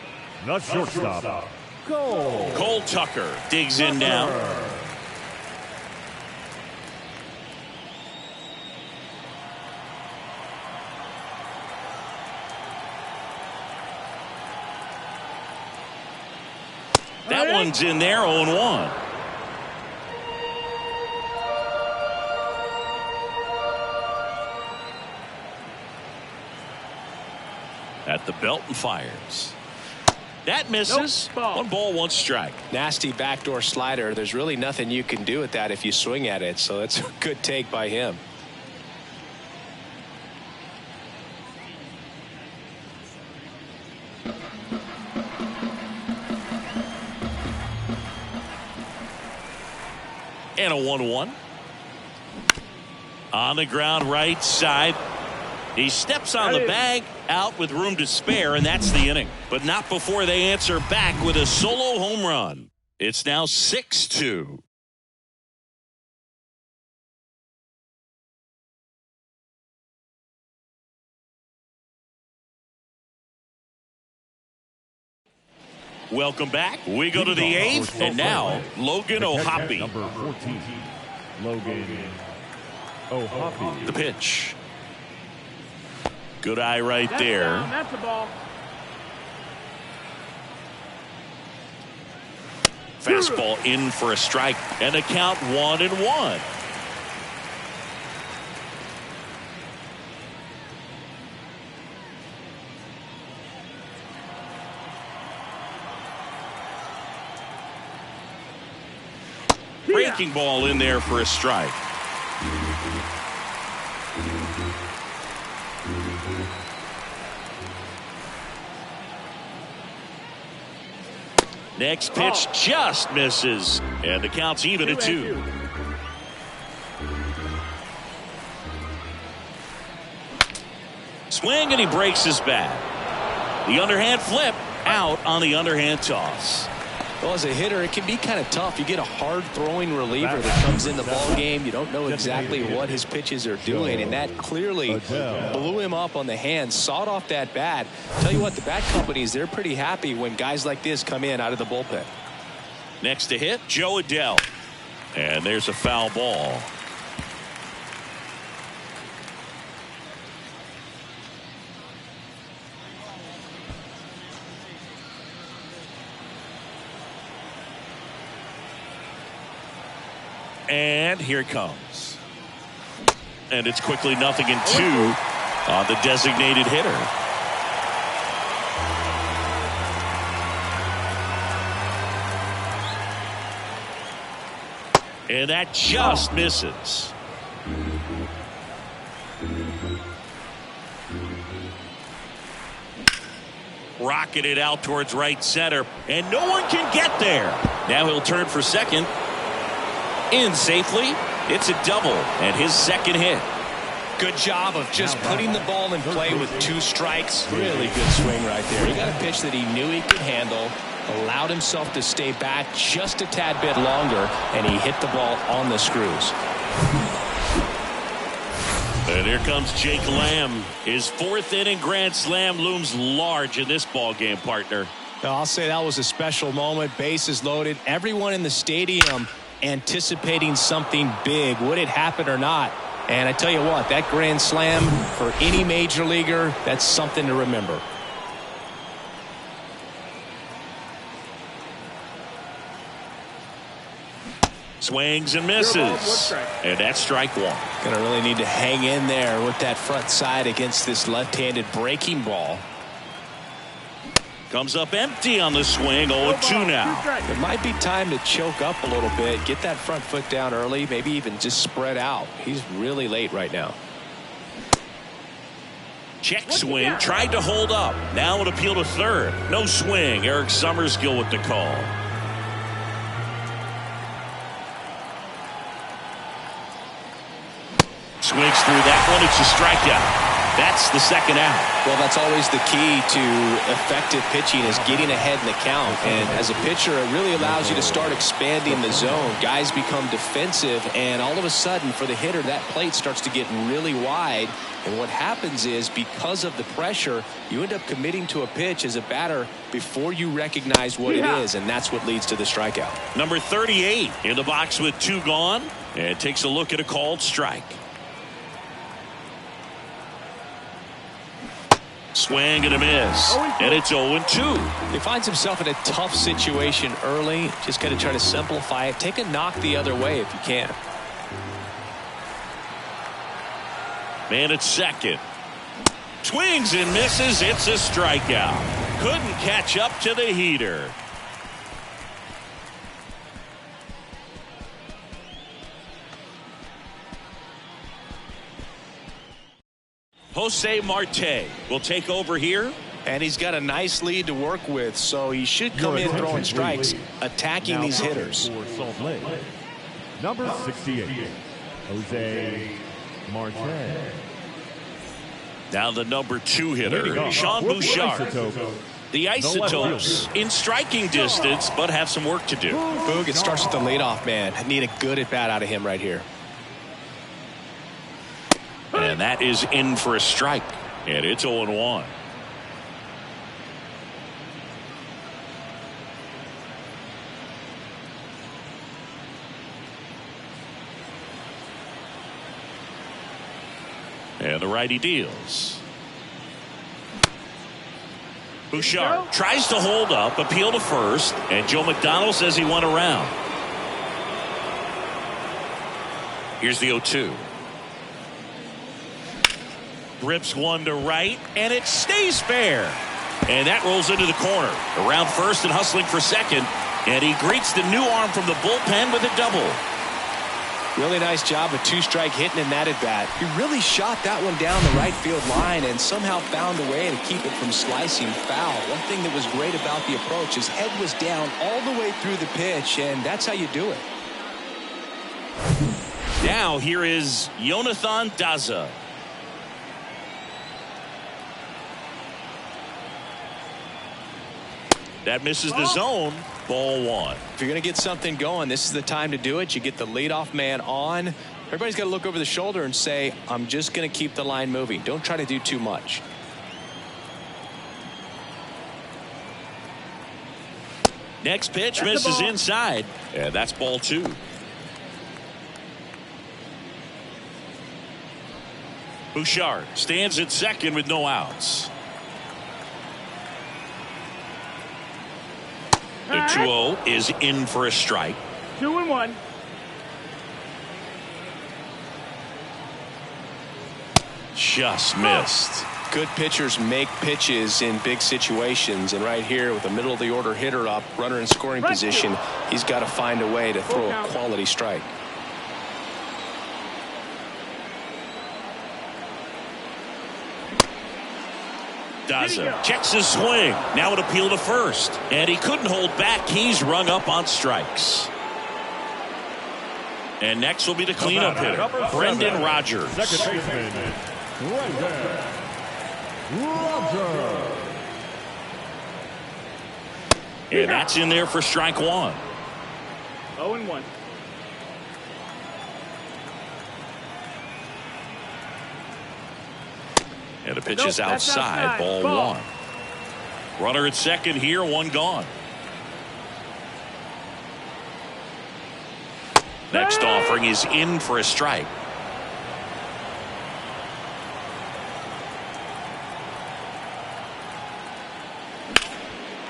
the shortstop, Cole Tucker digs in now. That one's in there, 0-1. At the belt and fires. That misses. Nope. 1 ball, 1 strike. Nasty backdoor slider. There's really nothing you can do with that if you swing at it. So that's a good take by him. And a 1-1. On the ground, right side. He steps on the bag, out with room to spare, and that's the inning. But not before they answer back with a solo home run. It's now 6-2. Welcome back. We go to the 8th, and now Logan O'Hoppe. number 14, Logan O'Hoppe. The pitch. Good eye right there. That's the ball. Fastball in for a strike, and the count 1-1. Breaking ball in there for a strike. Next pitch just misses, and the count's even at 2. Swing, and he breaks his bat. The underhand flip out on the underhand toss. Well, as a hitter, it can be kind of tough. You get a hard-throwing reliever that comes in the ball game. You don't know exactly what his pitches are doing, and that clearly blew him up on the hand, sawed off that bat. Tell you what, the bat companies, they're pretty happy when guys like this come in out of the bullpen. Next to hit, Joe Adell. And there's a foul ball. And here it comes. And it's quickly 0-2 on the designated hitter. And that just misses. Rocketed out towards right center, and no one can get there. Now he'll turn for second. In safely. It's a double and his second hit. Good job of just putting the ball in play with 2 strikes. Really good swing right there. He got a pitch that he knew he could handle, allowed himself to stay back just a tad bit longer, and he hit the ball on the screws. And here comes Jake Lamb. His 4th inning grand slam looms large in this ball game, partner. I'll say that was a special moment. Bases loaded. Everyone in the stadium anticipating something big. Would it happen or not? And I tell you what, that grand slam for any major leaguer, that's something to remember. Swings and misses. And that's strike 1. Gonna really need to hang in there with that front side against this left-handed breaking ball. Comes up empty on the swing. 0-2 now. It might be time to choke up a little bit. Get that front foot down early. Maybe even just spread out. He's really late right now. Check swing. Tried to hold up. Now an appeal to third. No swing. Eric Summerskill with the call. Swings through that one. It's a strikeout. That's the second out. Well, that's always the key to effective pitching, is getting ahead in the count. And as a pitcher, it really allows you to start expanding the zone. Guys become defensive, and all of a sudden, for the hitter, that plate starts to get really wide. And what happens is, because of the pressure, you end up committing to a pitch as a batter before you recognize what it is, and that's what leads to the strikeout. Number 38 in the box with 2 gone, and takes a look at a called strike. Swing and a miss, and it's 0-2. He finds himself in a tough situation early. Just got to try to simplify it. Take a knock the other way if you can. Man at second. Swings and misses. It's a strikeout. Couldn't catch up to the heater. Jose Marte will take over here. And he's got a nice lead to work with, so he should come in throwing strikes, attacking these hitters. For Salt Lake, number 68, Jose Marte. Now the number 2 hitter, Sean Bouchard. The Isotopes in striking distance, but have some work to do. Boog, it starts with the leadoff man. Need a good at-bat out of him right here. And that is in for a strike. And it's 0-1. And the righty deals. Bouchard tries to hold up, appeal to first, and Joe McDonald says he went around. Here's the 0-2. Rips one to right, and it stays fair. And that rolls into the corner. Around first and hustling for second. And he greets the new arm from the bullpen with a double. Really nice job of 2-strike hitting in that at-bat. He really shot that one down the right field line and somehow found a way to keep it from slicing foul. One thing that was great about the approach, his head was down all the way through the pitch, and that's how you do it. Now here is Jonathan Daza. That misses the zone. Ball 1. If you're going to get something going, this is the time to do it. You get the leadoff man on. Everybody's got to look over the shoulder and say, I'm just going to keep the line moving. Don't try to do too much. Next pitch misses inside. And that's ball 2. Bouchard stands at second with no outs. The 2-0 is in for a strike. 2-1. Just missed. Good pitchers make pitches in big situations, and right here with the middle of the order hitter up, runner in scoring position, he's got to find a way to throw a quality strike. Daza checks his swing. Now an appeal to first, and he couldn't hold back. He's rung up on strikes. And next will be the cleanup hitter, Brendan Rodgers. Second baseman, Brendan Rodgers. And that's in there for strike one. 0-1. And the pitch is outside. Ball one. Runner at second here, one gone. Next offering is in for a strike.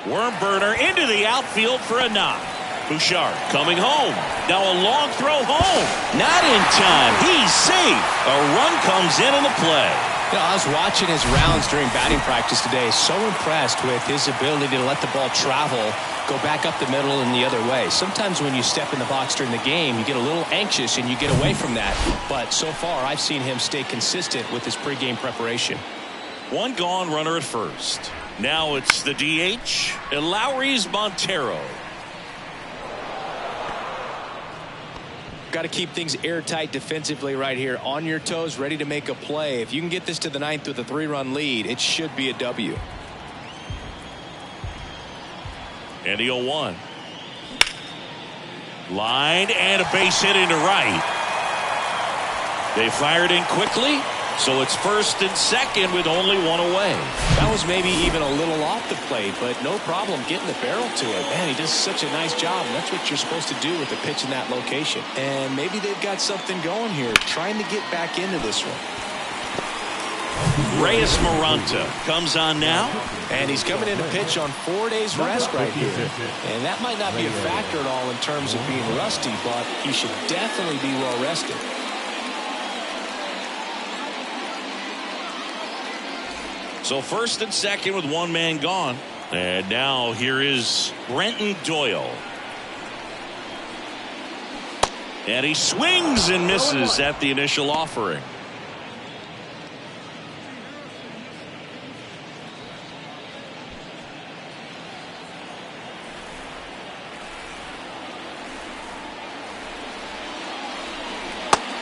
Worm burner into the outfield for a knock. Bouchard coming home. Now a long throw home. Not in time. He's safe. A run comes in on the play. You know, I was watching his rounds during batting practice today. So impressed with his ability to let the ball travel, go back up the middle and the other way. Sometimes when you step in the box during the game, you get a little anxious and you get away from that. But so far, I've seen him stay consistent with his pregame preparation. One gone, runner at first. Now it's the DH, Eleuris Montero. Got to keep things airtight defensively right here. On your toes, ready to make a play. If you can get this to the ninth with a 3-run lead, it should be a W. And the 0-1. Line and a base hit into right. They fired in quickly, so it's first and second with only one away. That was maybe even a little off the plate, but no problem getting the barrel to it. Man, he does such a nice job, and that's what you're supposed to do with a pitch in that location. And maybe they've got something going here, trying to get back into this one. Reyes Maranta comes on now. And he's coming in to pitch on 4 days rest right here. And that might not be a factor at all in terms of being rusty, but he should definitely be well rested. So first and second with one man gone. And now here is Brenton Doyle. And he swings and misses at the initial offering.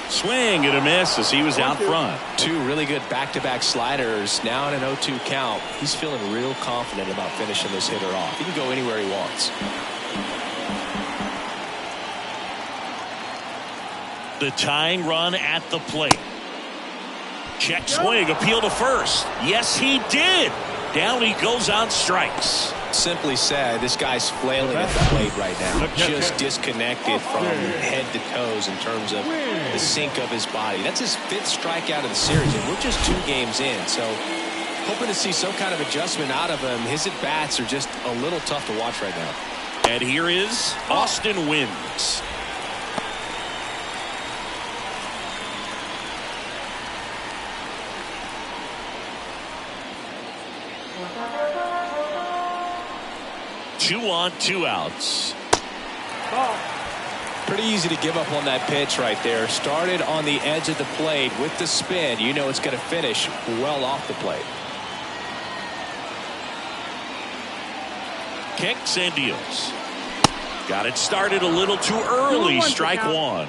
Swing and a miss as he was out front. Two really good back-to-back sliders. Now in an 0-2 count. He's feeling real confident about finishing this hitter off. He can go anywhere he wants. The tying run at the plate. Check swing, appeal to first. Yes, he did. Down he goes on strikes. Simply said, this guy's flailing at the plate right now. Just disconnected from head to toes in terms of the sink of his body. That's his 5th strikeout of the series, and we're just 2 games in. So hoping to see some kind of adjustment out of him. His at-bats are just a little tough to watch right now. And here is Austin Wynns. Two on, 2 outs. Pretty easy to give up on that pitch right there. Started on the edge of the plate with the spin. You know it's going to finish well off the plate. Kicks and deals. Got it started a little too early. Strike one.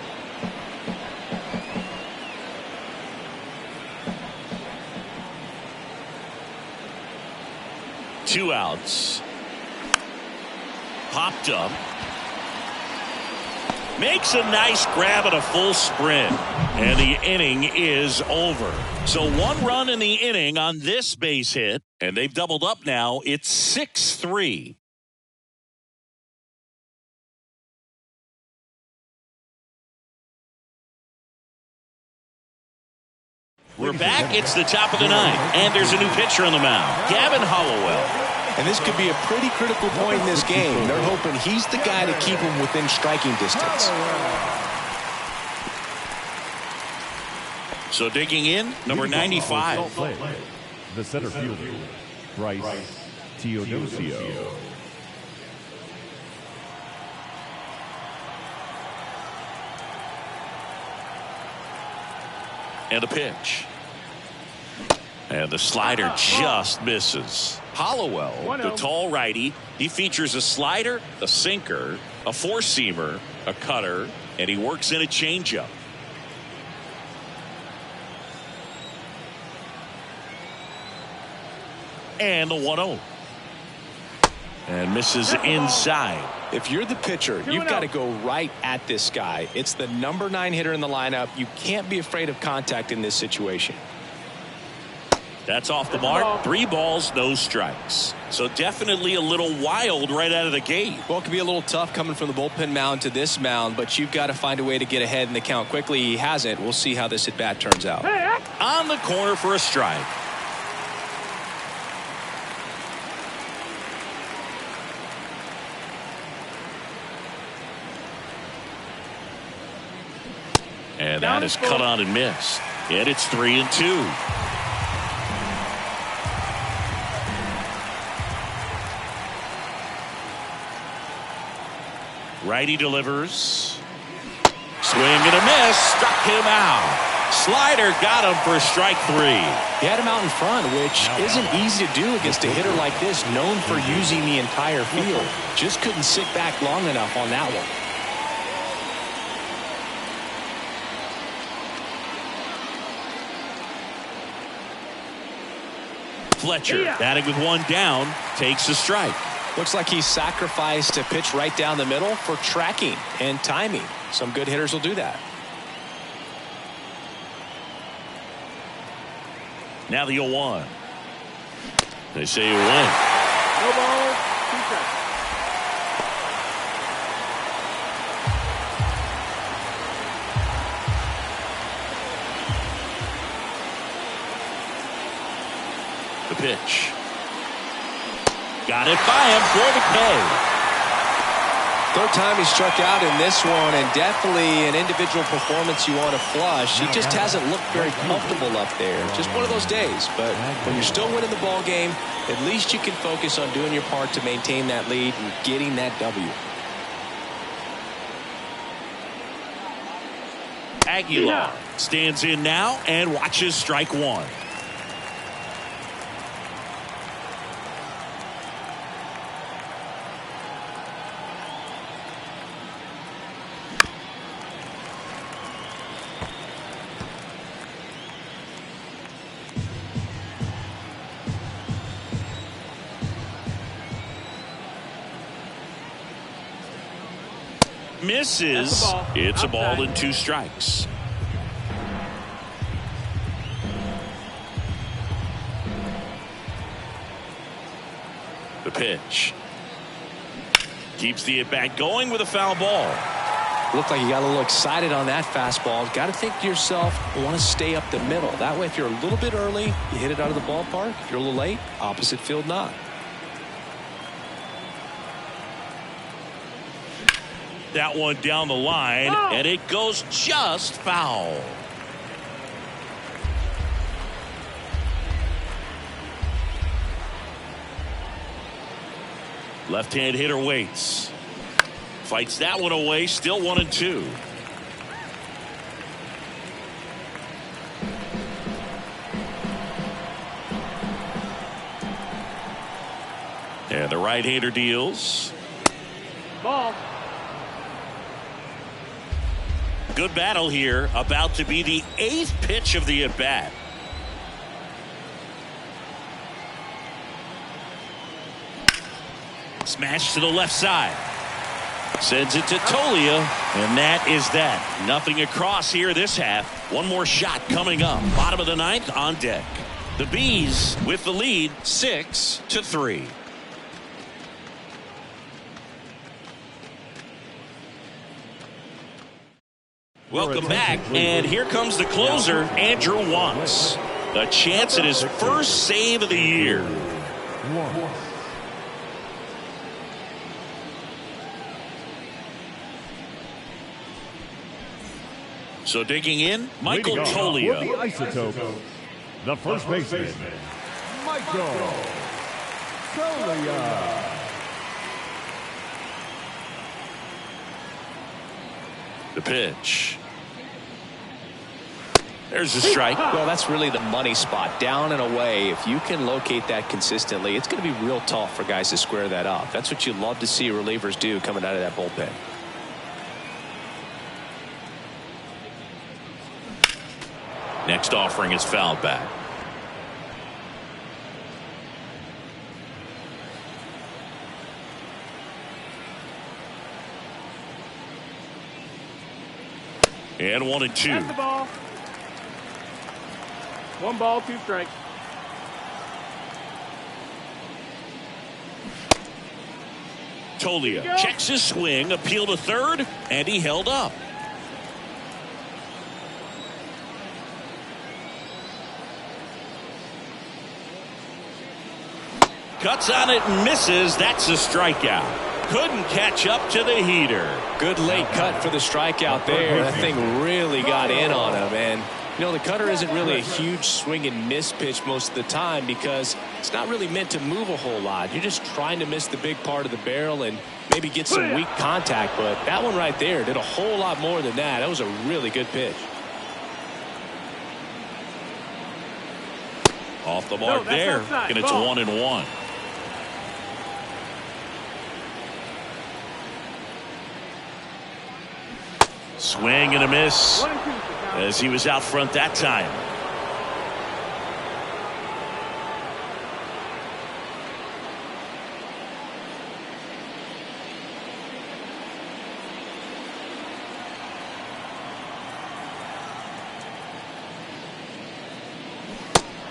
Two outs. Popped up. Makes a nice grab at a full sprint. And the inning is over. So 1 run in the inning on this base hit. And they've doubled up now. It's 6-3. We're back. It's the top of the 9th. And there's a new pitcher on the mound. Gavin Hollowell. And this could be a pretty critical point in this game. They're hoping he's the guy to keep him within striking distance. So digging in, number 95. The center fielder, Bryce Teodosio. And a pitch. And the slider just misses. Hollowell, the tall righty, he features a slider, a sinker, a four-seamer, a cutter, and he works in a changeup. And the 1-0. And misses inside. If you're the pitcher, you've got to go right at this guy. It's the number 9 hitter in the lineup. You can't be afraid of contact in this situation. That's off the mark. 3 balls, no strikes. So definitely a little wild right out of the gate. Well, it can be a little tough coming from the bullpen mound to this mound, but you've got to find a way to get ahead in the count quickly. He hasn't. We'll see how this at-bat turns out. On the corner for a strike. And that is cut on and missed. And it's 3-2. Righty delivers. Swing and a miss. Struck him out. Slider got him for strike 3. He had him out in front, which isn't easy to do against a hitter like this, known for using the entire field. Just couldn't sit back long enough on that one. Fletcher batting with 1 down, takes a strike. Looks like he sacrificed a pitch right down the middle for tracking and timing. Some good hitters will do that. Now the 0-1. They say you win. No ball, 2 strikes. The pitch. Got it by him for the K. Third time he struck out in this one, and definitely an individual performance you want to flush. He just hasn't looked very comfortable up there. Just one of those days. But when you're still winning the ball game, at least you can focus on doing your part to maintain that lead and getting that W. Aguilar stands in now and watches strike 1. Misses. It's a ball and 2 strikes. The pitch. Keeps the at-bat going with a foul ball. Looked like you got a little excited on that fastball. Got to think to yourself, I want to stay up the middle. That way, if you're a little bit early, you hit it out of the ballpark. If you're a little late, opposite field not. That one down the line, and it goes just foul. Left-hand hitter waits. Fights that one away, still 1-2. And the right-hander deals. Ball. Good battle here, about to be the 8th pitch of the at-bat. Smash to the left side. Sends it to Tolia, and that is that. Nothing across here this half. One more shot coming up. Bottom of the 9th on deck. The Bees with the lead, 6-3. Welcome back, and here comes the closer, Andrew Wantz. A chance at his first save of the year. So digging in, Michael Tolia. For the Isotopes, the first baseman, Michael Solia. The pitch. There's a strike. Well, that's really the money spot, down and away. If you can locate that consistently, it's going to be real tough for guys to square that up. That's what you love to see relievers do coming out of that bullpen. Next offering is fouled back. And 1-2. That's the ball. 1 ball, 2 strikes. Tolia checks his swing, appeal to third, and he held up. Cuts on it and misses. That's a strikeout. Couldn't catch up to the heater. Good late cut for the strikeout there. That thing really got in on him. And, you know, the cutter isn't really a huge swing and miss pitch most of the time because it's not really meant to move a whole lot. You're just trying to miss the big part of the barrel and maybe get some weak contact. But that one right there did a whole lot more than that. That was a really good pitch. Off the mark there. And it's 1-1. Swing and a miss as he was out front that time.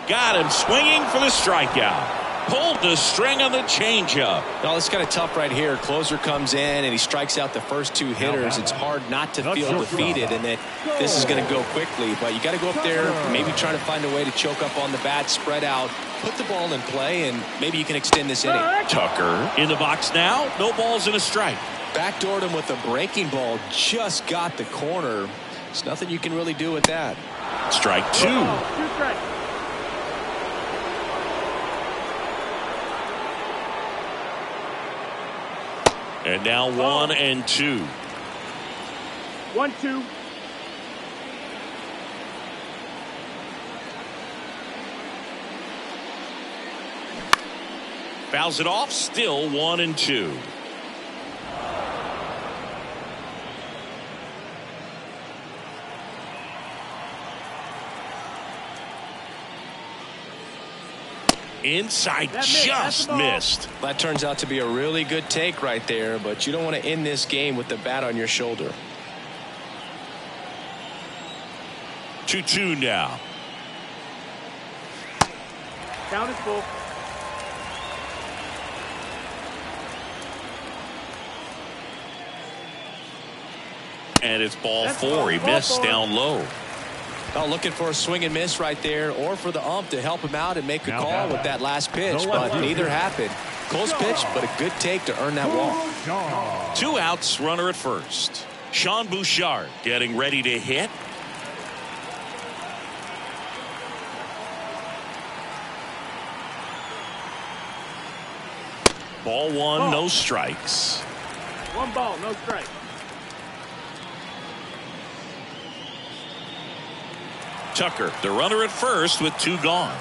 Got him swinging for the strikeout. Pulled the string on the changeup. No, it's kind of tough right here. Closer comes in and he strikes out the first 2 hitters. It's hard not to feel defeated and that this is going to go quickly. But you got to go up there, maybe try to find a way to choke up on the bat, spread out, put the ball in play, and maybe you can extend this inning. Tucker in the box now. No balls and a strike. Backdoored him with a breaking ball. Just got the corner. There's nothing you can really do with that. Strike 2. 2 strikes. And now 1-2. 1-2. Fouls it off. Still 1-2. Inside, just missed. That turns out to be a really good take right there, but you don't want to end this game with the bat on your shoulder. 2-2 now. Count is full. And it's ball 4. He missed down low. Oh, looking for a swing and miss right there, or for the ump to help him out and make a call with that last pitch, but neither happened. Close pitch, but a good take to earn that walk. 2 outs, runner at first. Sean Bouchard getting ready to hit. Ball 1, no strikes. 1 ball, no strike. Tucker, the runner at first with 2 gone.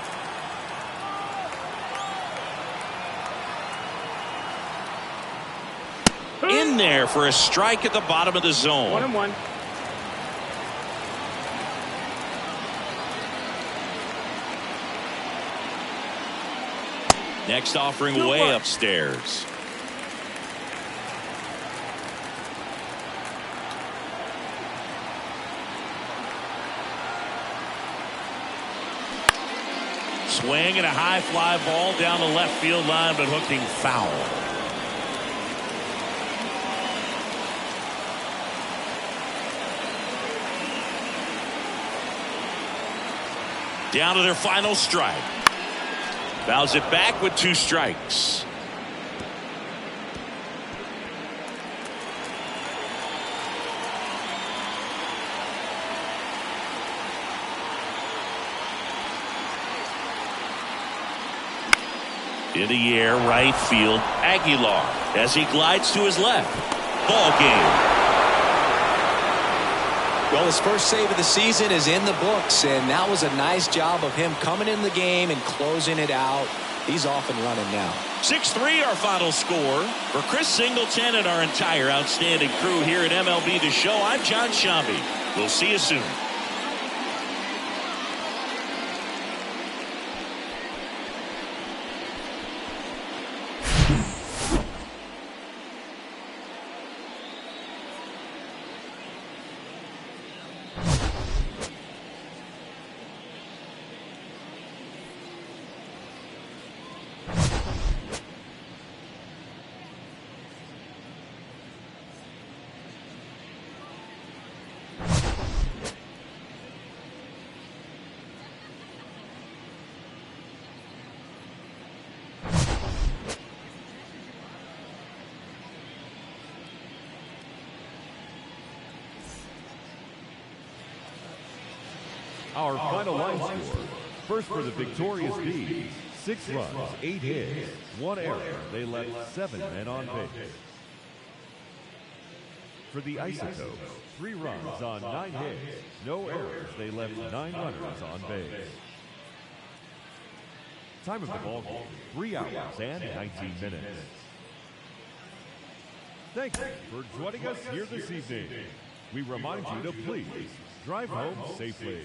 In there for a strike at the bottom of the zone. 1-1. Next offering way upstairs. Swing and a high fly ball down the left field line, but hooking foul. Down to their final strike. Fouls it back with 2 strikes. In the air, right field, Aguilar as he glides to his left. Ball game. Well, his first save of the season is in the books, and that was a nice job of him coming in the game and closing it out. He's off and running now. 6-3 our final score. For Chris Singleton and our entire outstanding crew here at MLB The Show, I'm John Shambi. We'll see you soon. Our final line score. First for the victorious Bees, 6 runs, 8 hits, 1 error. They left 7 men on base. For the Isotopes, 3 runs on 9 hits, no errors. They left 9 runners on base. Time of the ball game, 3 hours and 19 minutes. Thank you for joining us here this evening. We remind you to please drive home safely.